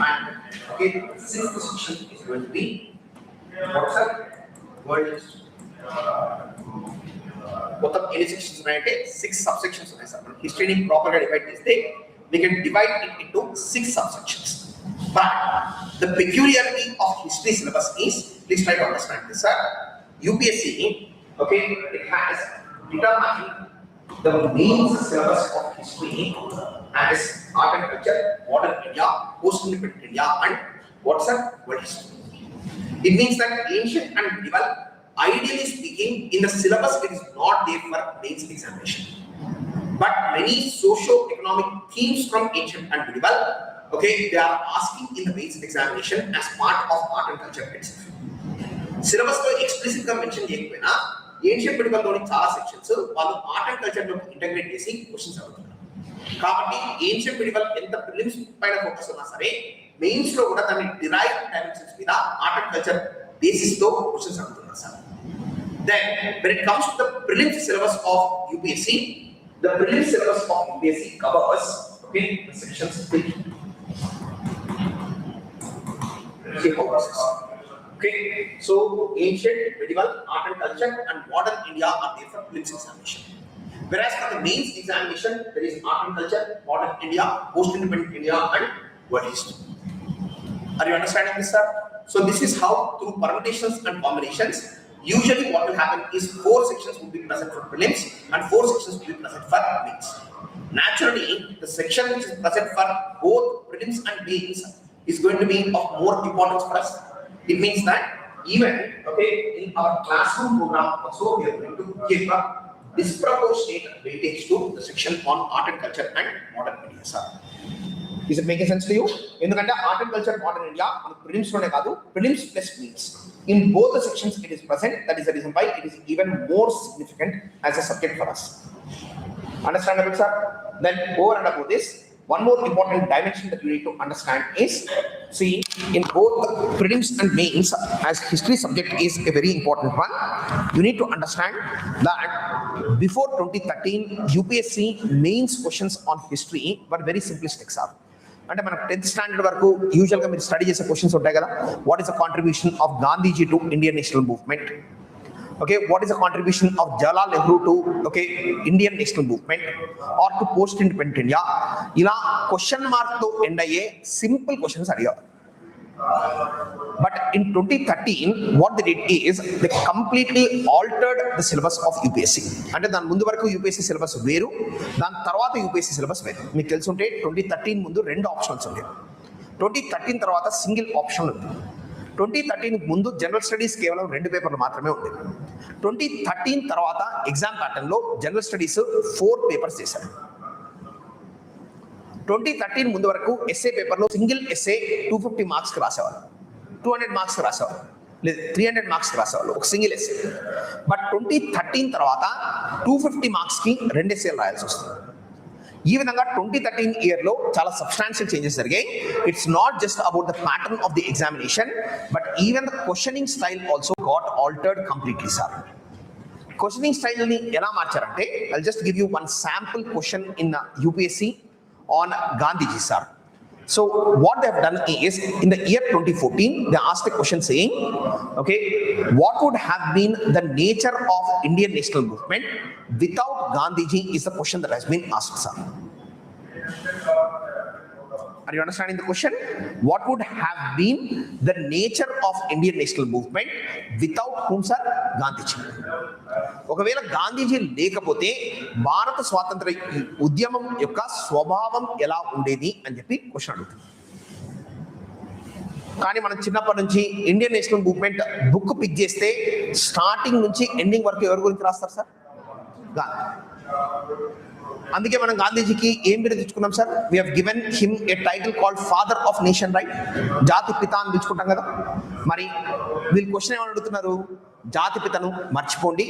and sixth section is going to be what's up world history. మొత్తం ఎన్ని sections ఉన్నాయంటే 6 subsections ఉన్నాయి sir. మనం హిస్టరీని ప్రాపర్గా divide చేస్తే we can divide it into 6 subsections. But the peculiarity of history syllabus is, please try to understand this, sir. UPSC, it has determined the main syllabus of history as art and culture, modern India, post-independent India, and what's that? World history. It means that ancient and medieval, ideally speaking, in the syllabus it is not there for mains examination. But many socio-economic themes from ancient and medieval, they are asking in the mains examination as part of art and culture itself. Syllabus lo explicit గా mention చేయకపోయినా ancient medical లోని చాలా sections వాళ్ళు art and culture లో integrate చేసి questions అడుగుతున్నారు. కాబట్టి ancient medical ఎంత ప్రిలిమ్స్ పైన ఫోకస్ ఉన్నా సరే మెయిన్స్ లో కూడా దాన్ని డిరైవ్ డైమెన్షన్స్ మీద ఆర్ట్ అండ్ కల్చర్ బేసిస్ తో క్వశ్చన్స్ అడుగుతున్నారు sir. Then when it comes to the prelims syllabus of UPSC, the prelims syllabus of UPSC covers the sections 3. Okay, so ancient, medieval, art and culture, and modern India are there for prelims examination. Whereas for the mains examination, there is art and culture, modern India, post-independent India, and world history. Are you understanding this, sir? So this is how, through permutations and combinations, usually what will happen is 4 sections will be present for prelims and 4 sections will be present for mains. Naturally, the section which is present for both prelims and mains is going to be of more importance for us. It means that even in our classroom program also we are going to give a disproportionate weightage to the section on art and culture and modern India, sir. Is it making sense to you? Endukante art and culture, modern India, prelims lone kaadu, prelims plus mains. In both the sections it is present. That is the reason why it is even more significant as a subject for us. Understandable, sir? Then over and above this, one more important dimension that you need to understand is, see, in both prelims and mains, as history subject is a very important one, you need to understand that before 2013, UPSC mains questions on history were very simplistic, sir. అంటే మన 10th standard వరకు యూజువల్గా మీరు study చేసే questions ఉంటాయి కదా. What is the contribution of Gandhiji to Indian national movement? Okay, what is the contribution of Jawaharlal Nehru to Indian national movement or to post-independent India? Ila question mark to end ayye simple questions adigaru. But in 2013, what they did is they completely altered the syllabus of UPSC. అంటే దాని ముందు వరకు UPSC syllabus వేరు, దాని తర్వాత UPSC syllabus వేరు. మీకు తెలుసుంటే 2013 ముందు 2 ఆప్షన్స్ ఉండేవి. 2013 తర్వాత సింగిల్ ఆప్షన్ ఉంది. 2013 ముందు జనరల్ స్టడీస్ కేవలం 2 పేపర్లు మాత్రమే ఉండేవి. 2013 తర్వాత ఎగ్జామ్ ప్యాటర్న్ లో జనరల్ స్టడీస్ 4 పేపర్స్ చేశారు. 2013 ముందు వరకు ఎస్ఏ పేపర్లో సింగిల్ ఎస్ఏ 250 మార్క్స్ రాసేవాళ్ళు, 200 మార్క్స్ రాసేవాళ్ళు, లేదు 300 మార్క్స్ రాసేవాళ్ళు ఒక సింగిల్ ఎస్ఏ. బట్ 2013 తర్వాత 250 మార్క్స్కి 2 ఎస్ఏలు రాయాల్సి వస్తుంది. ఈ విధంగా 2013 ఇయర్లో చాలా సబ్స్టాన్షియల్ చేంజెస్ జరిగాయి. It's not just about the pattern of the examination, but even the questioning style also got altered completely, sir. Questioning స్టైల్ని ఎలా మార్చారంటే, I'll just give you one sample question in UPSC on Gandhiji, sir. So what they have done is, in the year 2014, they asked a question saying, what would have been the nature of Indian national movement without Gandhiji is the question that has been asked, sir. Are you understanding the question? What would have been the nature of Indian national movement without whom, sir? Gandhiji. ఒకవేళ గాంధీజీ లేకపోతే భారత స్వాతంత్ర ఉద్యమం యొక్క స్వభావం ఎలా ఉండేది అని చెప్పి క్వశ్చన్ అడుగుతుంది. కానీ మనం చిన్నప్పటి నుంచి Indian national movement book pick చేస్తే స్టార్టింగ్ నుంచి ఎండింగ్ వరకు ఎవరి గురించి రాస్తారు, సార్? గాంధీ. అందుకే మనం గాంధీజీకి ఏం బిరుదు ఇచ్చుకున్నాం, sir? We have given him a title called father of nation, right? జాతి పిత అని పిలుచుకుంటాం కదా. మరి వీళ్ళు క్వశ్చన్ ఏమని అడుగుతున్నారు? జాతి పితను మర్చిపోండి,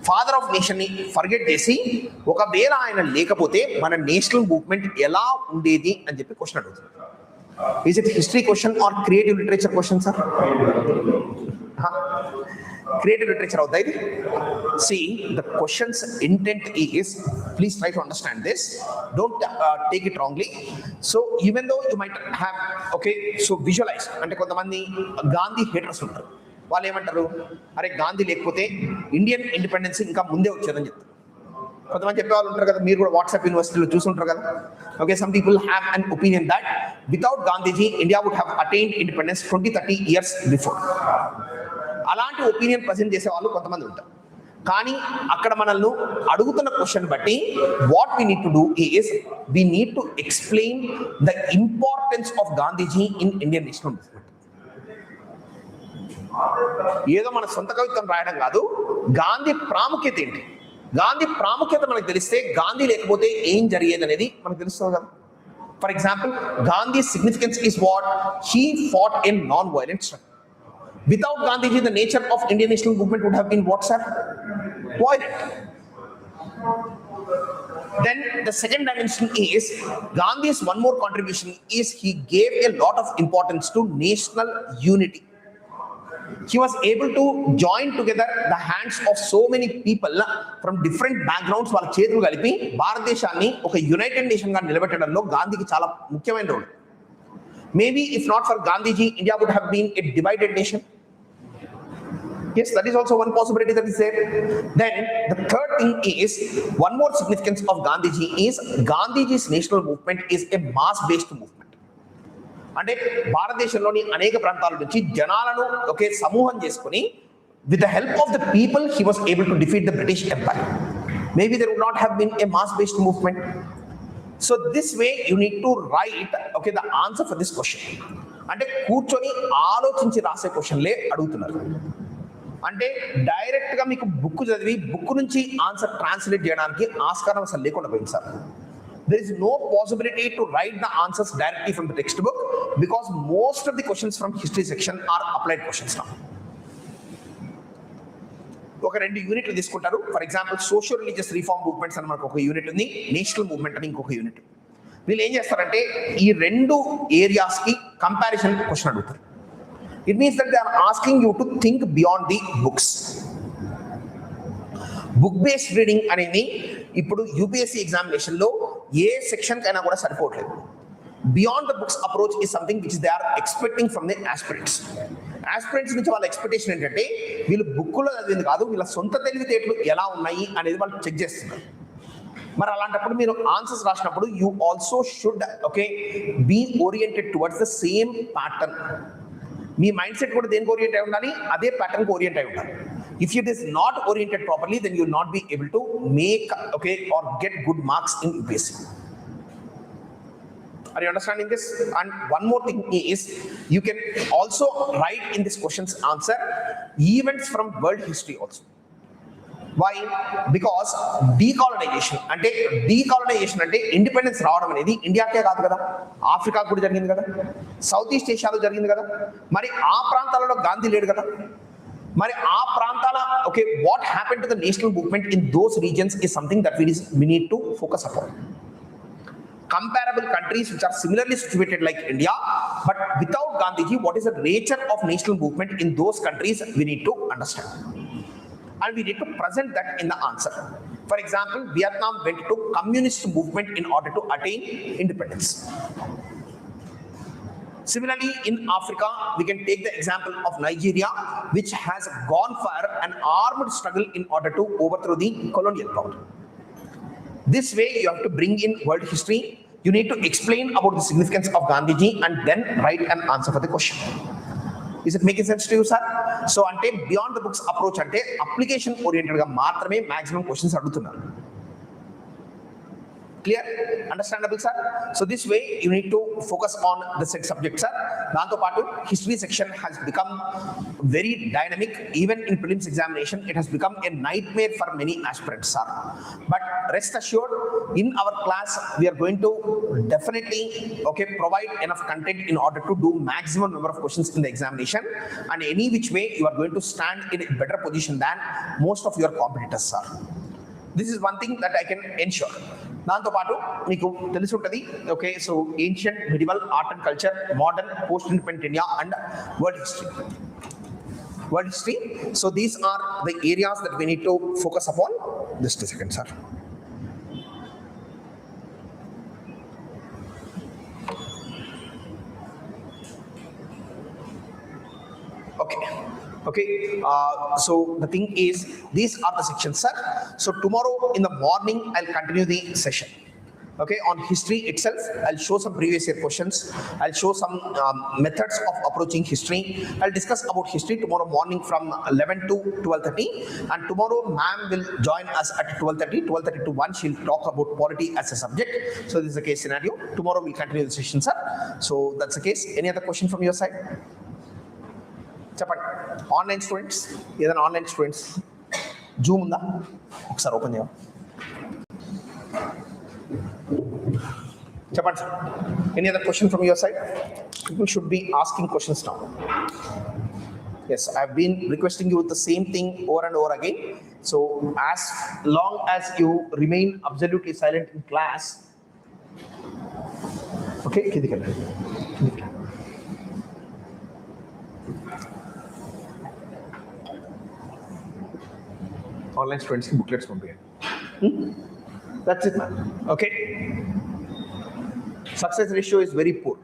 ఫాదర్ ఆఫ్ నేషన్ ని ఫర్గెట్ చేసి, ఒకవేళ ఆయన లేకపోతే మన నేషనల్ మూవ్మెంట్ ఎలా ఉండేది అని చెప్పి క్వశ్చన్ అడుగుతుంది. Is it history question or creative literature question, sir? Creative literature out there. See, the question's intent is, please try to understand this, don't take it wrongly. So even though you might have, so visualize, అంటే కొంతమంది Gandhi haters ఉంటారు. వాళ్ళు ఏమంటారు, అరే గాంధీ లేకపోతే Indian independence ఇంకా ముందే వచ్చేదని చెప్తారు. కొంతమంది చెప్పే వాళ్ళు ఉంటారు కదా, మీరు కూడా వాట్సాప్ యూనివర్సిటీలో చూసుంటారు కదా. Some people have an opinion that without Gandhiji, India would have attained independence 20-30 years before. అలాంటి ఒపీనియన్ ప్రజెంట్ చేసే వాళ్ళు కొంతమంది ఉంటారు. కానీ అక్కడ మనల్ని అడుగుతున్న క్వశ్చన్ బట్టి what we need to do is, we need to explain the importance of Gandhiji in Indian national movement. ఏదో మన సొంత కవిత్వం రాయడం కాదు, గాంధీ ప్రాముఖ్యత ఏంటి, గాంధీ ప్రాముఖ్యత మనకు తెలిస్తే గాంధీ లేకపోతే ఏం జరిగేది అనేది మనకు తెలుస్తుంది కదా. For example, Gandhi significance is what he fat a non violent struggle. Without Gandhiji, the nature of Indian national movement would have been what, sir? Violent. Then the second dimension is, Gandhi's one more contribution is he gave a lot of importance to national unity. He was able to join together the hands of so many people from different backgrounds. వాళ్ళ చేతులు కలిపి భారతదేశాన్ని ఒక United nation గా నిలబెట్టడంలో గాంధీకి చాలా ముఖ్యమైన role. Maybe if not for Gandhiji, India would have been a divided nation. Yes, that is also one possibility that is there. Then the third thing is, one more significance of Gandhiji is Gandhiji's national movement is a mass-based movement. అంటే భారతదేశంలోని అనేక ప్రాంతాల నుంచి జనాలను ఒకే సమూహం చేసుకుని with the help of the people he was able to defeat the British Empire. Maybe there would not have been a mass-based movement. So this way you need to write the answer for this question. అంటే కూర్చొని ఆలోచించి రాసే క్వశ్చన్లే అడుగుతున్నారు. అంటే direct గా మీకు book చదివి book నుంచి ఆన్సర్ ట్రాన్స్లేట్ చేయడానికి ఆస్కారం అసలు లేకుండా పోయింది sir. There is no possibility to write the answers directly from the textbook because most of the questions from history section are applied questions now. ఒక 2 యూనిట్లు తీసుకుంటారు. For example socio religious reform movements అని మనకు ఒక unit ఉంది, national movement అని ఇంకొక unit. వీళ్ళు ఏం చేస్తారంటే ఈ 2 ఏరియాస్ కి కంపారిజన్ క్వశ్చన్ అడుగుతారు. It means that they are asking you to think beyond the books. Book based reading అనేది ఇప్పుడు యూపీఎస్సీ ఎగ్జామినేషన్ లో ఏ సెక్షన్ కైనా కూడా సరిపోవట్లేదు. Beyond the books approach is something which they are expecting from the aspirants. Aspirants నుంచి వాళ్ళ expectation ఏంటంటే వీళ్ళు బుక్కులో చదివింది కాదు, వీళ్ళ సొంత తెలివితేటలు ఎలా ఉన్నాయి అనేది వాళ్ళు చెక్ చేస్తున్నారు. మరి అలాంటప్పుడు మీరు ఆన్సర్స్ రాసినప్పుడు you also should be oriented towards the same pattern. మీ మైండ్ సెట్ కూడా దేనికి ఓరియంట్ అయి ఉండాలి, అదే ప్యాటర్న్కి ఓరియంట్ అయి ఉండాలి. If it is not oriented properly, then you will not be able to make or get good marks in UPSC. Are you understanding this? And one more thing is, you can also write in this question's answer events from world history also. Why? Because decolonization అంటే independence రావడం అనేది ఇండియాకే కాదు కదా, Africa కూడా జరిగింది కదా, south east ఏషియాలో జరిగింది కదా. మరి ఆ ప్రాంతాలలో గాంధీ లేడు కదా. మరి ఆ ప్రాంతాల what happened to the national movement in those regions is something that we need to focus upon. Comparable countries which are similarly situated like India, but without Gandhiji, what is the nature of national movement in those countries we need to understand. And we need to present that in the answer. For example, Vietnam went to communist movement in order to attain independence. Similarly, in Africa, we can take the example of Nigeria, which has gone for an armed struggle in order to overthrow the colonial power. This way, you have to bring in world history. You need to explain about the significance of Gandhiji and then write an answer for the question. Is it making sense to you, sir? So, ante beyond the books approach ante application oriented ga maatrame maximum questions adugutunnaru. Clear? Understandable, sir? So this way you need to focus on the set subject, sir. Danto paatu history section has become very dynamic. Even in prelims examination, it has become a nightmare for many aspirants, sir. But rest assured, in our class we are going to definitely provide enough content in order to do maximum number of questions in the examination, and any which way you are going to stand in a better position than most of your competitors, sir. This is one thing that I can ensure. దాంతో పాటు మీకు తెలిసి ఉంటుంది so ancient, medieval, art and culture, modern, post independent India and world history. So these are the areas that we need to focus upon. Just a second, sir. So the thing is, these are the sections, sir. So tomorrow in the morning I'll continue the session. On history itself, I'll show some previous year questions. I'll show some methods of approaching history. I'll discuss about history tomorrow morning from 11 to 12:30, and tomorrow ma'am will join us at 12:30 to 1. She'll talk about polity as a subject. So this is the case scenario. Tomorrow we'll continue the session, sir. So that's the case. Any other question from your side? చెప్పండి. Online students, ఏదైనా online students Zoom ఉందా? ఒకసారి open చేయండి. చెప్పండి sir. Any other question from your side? People should be asking questions now. Yes, I have been requesting you with the same thing over and over again. So as long as you remain absolutely silent in class, కిందికి online స్టూడెంట్స్కి booklets పంపించండి. That's it ma'am. Success ratio is very poor.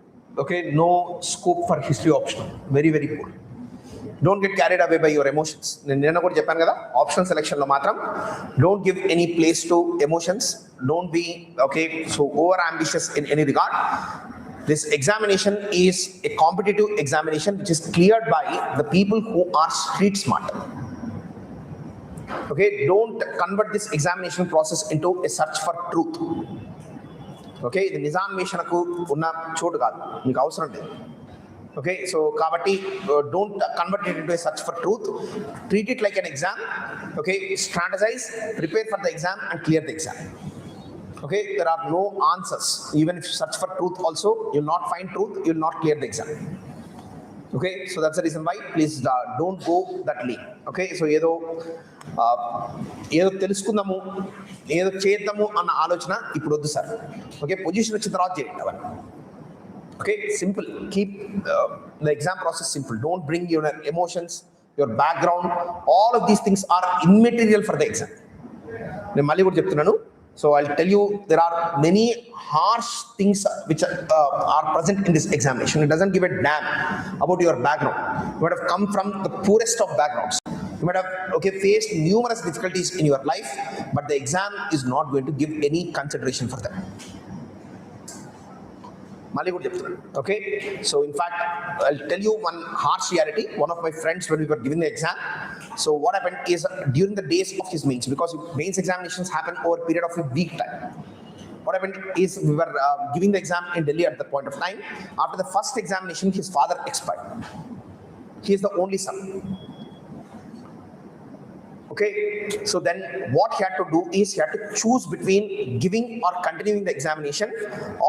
Okay, no scope for history optional, very very poor. Don't get carried away by your emotions. నేను కూడా చెప్పాను కదా, optional selection లో మాత్రం don't give any place to emotions. Don't be so over ambitious in any regard. This examination is a competitive examination which is cleared by the people who are street smart. Okay, don't convert this examination process into a search for truth. Okay, ఇది నిజాన్వేషణకు ఉన్న చోటు కాదు, మీకు అవసరం లేదు. Okay, so kabatti don't convert it into a search for truth. Treat it like an exam. Okay, strategize, prepare for the exam and clear the exam. Okay, there are no answers. Even if you search for truth also, you will not find truth, you will not clear the exam. Okay, so that's the reason why please don't go that lane. Okay, so ఏదో తెలుసుకుందాము, ఏదో చేద్దాము అన్న ఆలోచన ఇప్పుడు వద్దు sir. Okay, position వచ్చిన తర్వాత చేయండి అవన్నీ. Okay, simple. Keep the exam process simple. Don't bring your emotions, your background. All of these things are immaterial for the exam. నేను మళ్ళీ కూడా చెప్తున్నాను. So I'll tell you, there are many harsh things which are present in this examination. It doesn't give a damn about your background. You might have come from the poorest of backgrounds. You might have faced numerous difficulties in your life, but the exam is not going to give any consideration for them. మళ్ళీ కూడా చెప్తున్నాను. Okay, so in fact I'll tell you one harsh reality. One of my friends, when we were giving the exam, so what happened is during the days of his mains, because mains examinations happen over a period of a week time, what happened is we were giving the exam in Delhi at the point of time. After the first examination, his father expired. He is the only son. Okay, so then what he had to do is he had to choose between giving or continuing the examination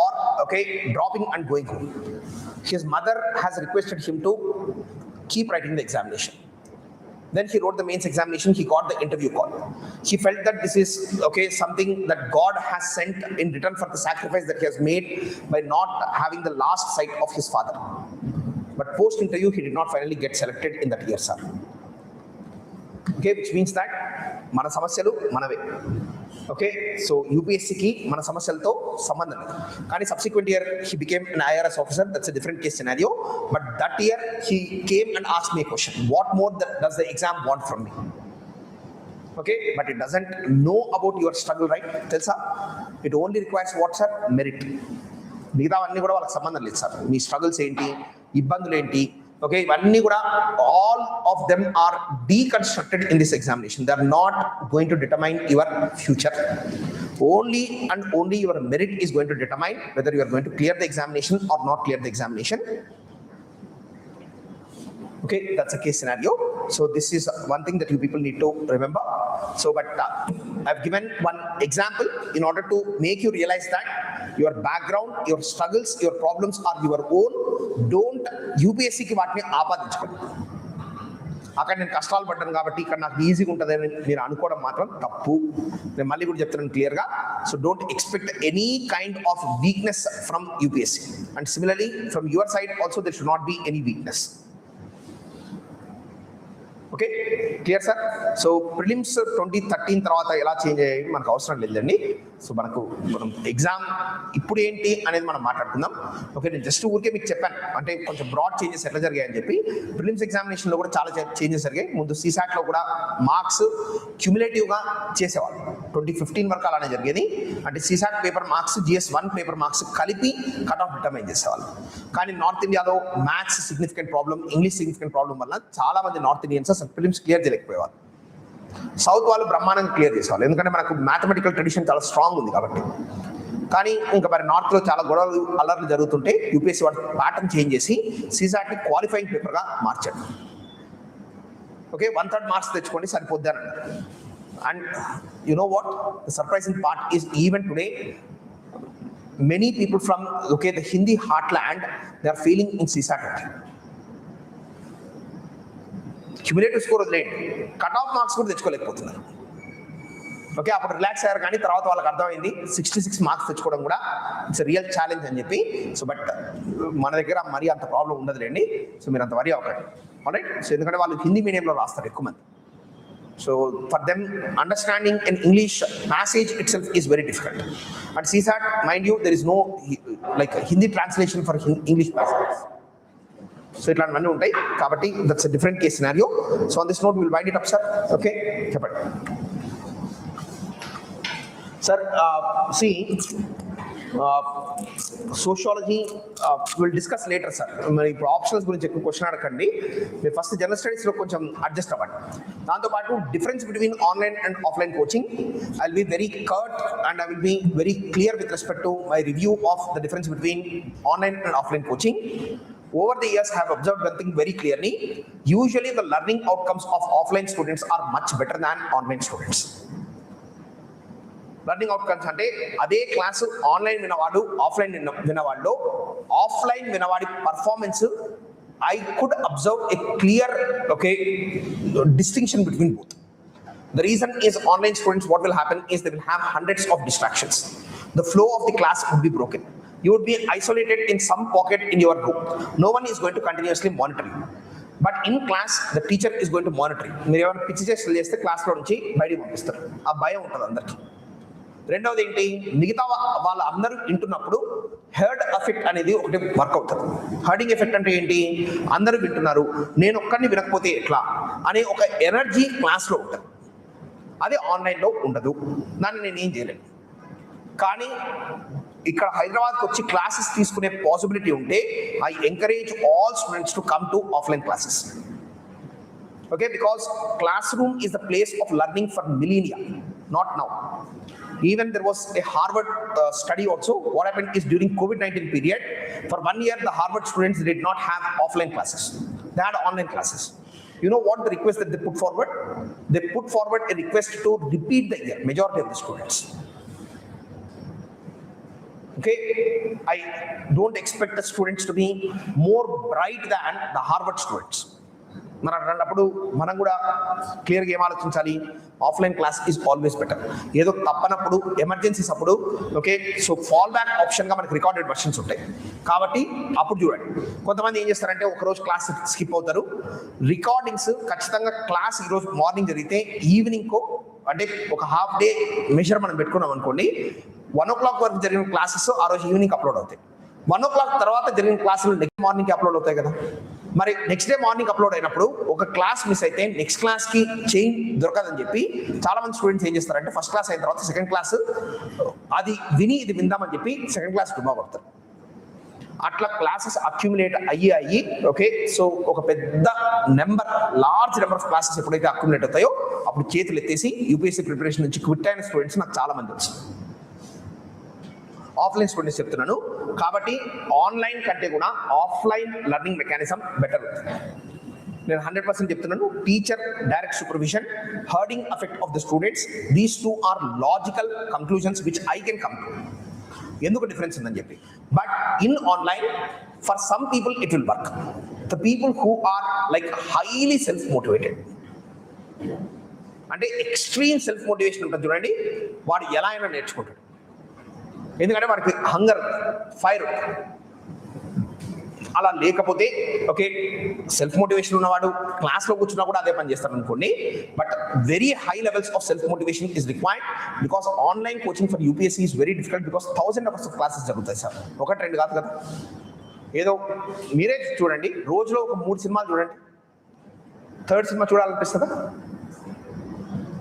or dropping and going home. His mother has requested him to keep writing the examination. Then he wrote the mains examination, he got the interview call. He felt that this is something that God has sent in return for the sacrifice that he has made by not having the last sight of his father. But post interview he did not finally get selected in that year, sir. Okay, which means that మన సమస్యలు మనవే. Okay, so UPSC కి మన సమస్యలతో సంబంధం లేదు. కానీ subsequent year he became an IRS officer. That's a different case scenario. But that year he came and asked me a question. What more does the exam want from me? Okay, but it doesn't know about your struggle, right? తెలుసా? It only requires what, sir? Merit. మిగతావన్నీ కూడా వాళ్ళకి సంబంధం లేదు sir. మీ struggles ఏంటి, ఇబ్బందులు ఏంటి, okay, ఇవన్నీ కూడా all of them are deconstructed in this examination. They are not going to determine your future. Only and only your merit is going to determine whether you are going to clear the examination or not clear the examination. Okay, that's a case scenario. So this is one thing that you people need to remember. So but I've given one example in order to make you realize that your background, your struggles, your problems are your own. Don't UPSC కి వాటిని ఆపాదించుకోండి. అక్కడ నేను కష్టాలు పడ్డాను కాబట్టి ఇక్కడ నాకు ఈజీగా ఉంటుందని మీరు అనుకోవడం మాత్రం తప్పు. నేను మళ్ళీ కూడా చెప్తున్నాను క్లియర్గా. So don't expect any kind of weakness from UPSC. And similarly from your side also there should not be any weakness. Okay, clear sir? So prelims 2013 తర్వాత ఎలా చేంజ్ అయ్యాయి మనకు అవసరం లేదండి. సో మనం ఎగ్జామ్ ఇప్పుడు ఏంటి అనేది మనం మాట్లాడుకుందాం. ఓకే, నేను జస్ట్ ఊరికే మీకు చెప్పాను, అంటే కొంచెం బ్రాడ్ చేంజెస్ ఎట్లా జరిగాయని చెప్పి. ప్రిలిమ్స్ ఎగ్జామినేషన్లో కూడా చాలా చేంజెస్ జరిగాయి. ముందు CSATలో కూడా మార్క్స్ క్యుములేటివ్గా చేసేవాళ్ళు. 2015 వరకు అలానే జరిగేది. అంటే CSAT paper marks, GS1 paper marks కలిపి కట్ ఆఫ్ డిటర్మైన్ చేసేవాళ్ళు. కానీ నార్త్ ఇండియాలో maths significant problem, English significant problem వల్ల చాలా మంది నార్త్ ఇండియన్స్ అసలు ప్రిలిమ్స్ క్లియర్ చేయలేకపోయేవాళ్ళు. సౌత్ వాళ్ళు బ్రహ్మాండంగా క్లియర్ చేసేవాళ్ళు, ఎందుకంటే మనకు మ్యాథమెటికల్ ట్రెడిషన్ చాలా స్ట్రాంగ్ ఉంది కాబట్టి. కానీ ఇంకా మరి నార్త్లో చాలా గొడవలు అల్లర్లు జరుగుతుంటే UPSC వాడు ప్యాటర్న్ చేంజ్ చేసి CSATని క్వాలిఫైయింగ్ పేపర్గా మార్చాడు. ఓకే, 1/3 మార్క్స్ తెచ్చుకోండి సరిపోద్ది అని అన్నారు. And you know what, the surprising part is even today many people from the Hindi heartland, they are failing in CSAT. Cumulative score వదిలేయండి, కట్ ఆఫ్ మార్క్స్ కూడా తెచ్చుకోలేకపోతున్నారు. Okay, అప్పుడు relax అయ్యారు, కానీ తర్వాత వాళ్ళకి అర్థమైంది 66 మార్క్స్ తెచ్చుకోవడం కూడా ఇట్స్ రియల్ ఛాలెంజ్ అని చెప్పి. సో బట్ మన దగ్గర మరీ అంత ప్రాబ్లం ఉండదులేండి. సో మీరు అంత వరీ అవ్వకండి. ఆల్రైట్. సో ఎందుకంటే వాళ్ళు హిందీ మీడియంలో రాస్తారు ఎక్కువ మంది. So for them, understanding an English passage itself is very difficult. And CSAT, mind you, there is no like Hindi translation for English passages. So ఇట్లాంటివన్నీ ఉంటాయి కాబట్టి that's a different case scenario. So on this note, we will wind it up, sir. Okay, చెప్పండి sir. See, sociology will discuss later sir. మరి ఇప్పుడు optionals గురించి ఎక్కువ question అడగండి, మీరు ఫస్ట్ జనరల్ స్టడీస్లో కొంచెం అడ్జస్ట్ అవ్వండి. దాంతోపాటు difference between online and offline coaching, I will be very curt and I will be very clear with respect to my review of the difference between online and offline coaching. Over the years, I have observed one thing very clearly. Usually, the learning outcomes of offline students are much better than online students. Learning outcomes అంటే అదే class online వినవాడు offline వినవాడు, offline వినవాడి performance I could observe a clear distinction between both. The reason is online students, what will happen is they will have hundreds of distractions. The flow of the class would be broken. You would be isolated in some pocket in your room. No one is going to continuously monitor you. But in class, the teacher is going to monitor you. మీరు ఏమైనా పిచ్చి చేస్తే క్లాస్లో నుంచి బయటికి పంపిస్తారు. ఆ భయం ఉంటుంది అందరికీ. రెండవది ఏంటి, మిగతా వాళ్ళ అందరూ వింటున్నప్పుడు హర్డ్ ఎఫెక్ట్ అనేది ఒకటి వర్క్ అవుతుంది. హర్డింగ్ ఎఫెక్ట్ అంటే ఏంటి, అందరూ వింటున్నారు, నేను ఒక్కడిని వినకపోతే ఎట్లా అనే ఒక ఎనర్జీ క్లాస్లో ఉంటుంది. అది ఆన్లైన్లో ఉండదు. దాన్ని నేను ఏం చేయలేను. కానీ ఇక్కడ హైదరాబాద్కి వచ్చి క్లాసెస్ తీసుకునే పాసిబిలిటీ ఉంటే I encourage all students to come to offline classes. Okay, because classroom is the place of learning for millennia, not now. Even there was a Harvard study also. What happened is during COVID-19 period, for 1 year the Harvard students did not have offline classes. They had online classes. You know what the request that they put forward? They put forward a request to repeat the year, majority of the students. Okay, I don't expect the students to be more bright than the Harvard students. మరి అన్నప్పుడు మనం కూడా క్లియర్గా ఏం ఆలోచించాలి, offline class is always better. ఏదో తప్పనప్పుడు emergencies అప్పుడు so fall back ఆప్షన్గా మనకి రికార్డెడ్ వర్షన్స్ ఉంటాయి కాబట్టి అప్పుడు చూడండి. కొంతమంది ఏం చేస్తారంటే ఒకరోజు క్లాస్ స్కిప్ అవుతారు. రికార్డింగ్స్ ఖచ్చితంగా క్లాస్ ఈరోజు మార్నింగ్ జరిగితే ఈవినింగ్కో అంటే ఒక హాఫ్ డే మెజర్ మనం పెట్టుకున్నాం అనుకోండి, 1 o'clock వరకు జరిగిన క్లాసెస్ ఆ రోజు ఈవినింగ్ అప్లోడ్ అవుతాయి. 1 o'clock తర్వాత జరిగిన క్లాసులు నెక్స్ట్ మార్నింగ్కి అప్లోడ్ అవుతాయి కదా. మరి నెక్స్ట్ డే మార్నింగ్ అప్లోడ్ అయినప్పుడు ఒక క్లాస్ మిస్ అయితే నెక్స్ట్ క్లాస్కి చైన్ దొరకదని చెప్పి చాలా మంది స్టూడెంట్స్ ఏం చేస్తారంటే ఫస్ట్ క్లాస్ అయిన తర్వాత సెకండ్ క్లాస్ అది విని ఇది విందామని చెప్పి సెకండ్ క్లాస్ డుమా కొడతారు. అట్లా క్లాసెస్ అక్యుములేట్ అయ్యి సో ఒక పెద్ద లార్జ్ నెంబర్ ఆఫ్ క్లాసెస్ ఎప్పుడైతే అక్యుములేట్ అవుతాయో అప్పుడు చేతులు ఎత్తేసి యూపీఎస్సీ ప్రిపరేషన్ నుంచి క్విట్ అయిన స్టూడెంట్స్ నాకు చాలా మంది వచ్చి ఆఫ్లైన్ స్టూడెంట్స్ చెప్తున్నాను. కాబట్టి ఆన్లైన్ కంటే కూడా ఆఫ్లైన్ లెర్నింగ్ మెకానిజం బెటర్. నేను 100% చెప్తున్నాను. Teacher direct supervision, herding effect of the students, these two are logical conclusions which I can come to. ఎందుకు డిఫరెన్స్ ఉందని చెప్పి. But in online for some people it will work. The people who are like highly self motivated, అంటే extreme self motivation ఉంటుంది చూడండి, వాడు ఎలా అయినా నేర్చుకుంటాడు. ఎందుకంటే వాడికి హంగర్, ఫైర్. అలా లేకపోతే సెల్ఫ్ మోటివేషన్ ఉన్నవాడు క్లాస్లో కూర్చున్నా కూడా అదే పని చేస్తాడు అనుకోండి. But very high levels of self motivation is required because online coaching for UPSC is very difficult because 1000 hours of classes జరుగుతాయి సార్. 1-2 కాదు కదా. ఏదో మీరే చూడండి, రోజులో ఒక 3 సినిమాలు చూడండి, థర్డ్ సినిమా చూడాలనిపిస్తుందా?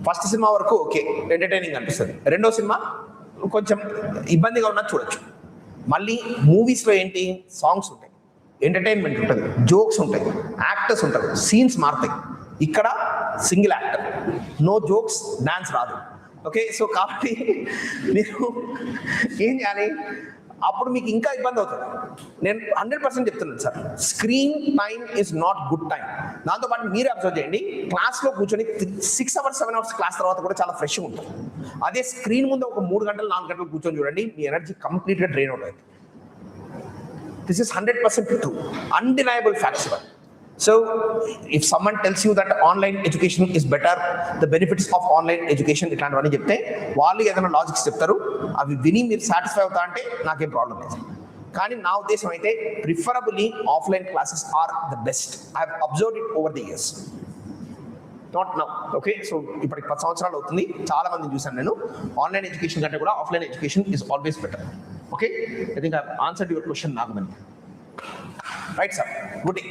ఫస్ట్ సినిమా వరకు ఎంటర్టైనింగ్ అనిపిస్తుంది, రెండో సినిమా కొంచెం ఇబ్బందిగా ఉన్నది చూడొచ్చు. మళ్ళీ మూవీస్లో ఏంటి, సాంగ్స్ ఉంటాయి, ఎంటర్టైన్మెంట్ ఉంటుంది, జోక్స్ ఉంటాయి, యాక్టర్స్ ఉంటారు, సీన్స్ మారుతాయి. ఇక్కడ single actor, no jokes, dance రాదు. సో కాబట్టి మీరు ఏం చేయాలి, అప్పుడు మీకు ఇంకా ఇబ్బంది అవుతుంది. నేను 100% చెప్తున్నాను sir, screen time is not good time. దాంతోపాటు మీరే అబ్జర్వ్ చేయండి, క్లాస్లో కూర్చొని 6 hours 7 hours క్లాస్ తర్వాత కూడా చాలా ఫ్రెష్గా ఉంటుంది. అదే స్క్రీన్ ముందు ఒక 3 గంటలు 4 గంటలు కూర్చొని చూడండి, మీ ఎనర్జీ కంప్లీట్గా డ్రైన్ అవుట్ అవుతుంది. This is 100% true, undeniable facts. So if someone tells you that online education is better, the benefits of online education ఇట్లాంటివన్నీ చెప్తే వాళ్ళు ఏదైనా లాజిక్స్ చెప్తారు, అవి విని మీరు సాటిస్ఫై అవుతా అంటే నాకేం ప్రాబ్లం లేదు. కానీ నా ఉద్దేశం అయితే preferably offline classes are the best. I have observed it over the years. Not now. Okay, so ఇప్పటికి 10 సంవత్సరాలు అవుతుంది. చాలా మందిని చూశాను నేను. ఆన్లైన్ ఎడ్యుకేషన్ కంటే కూడా offline education is always better. Okay, I think I answered your question Nagamani. Right sir, good day.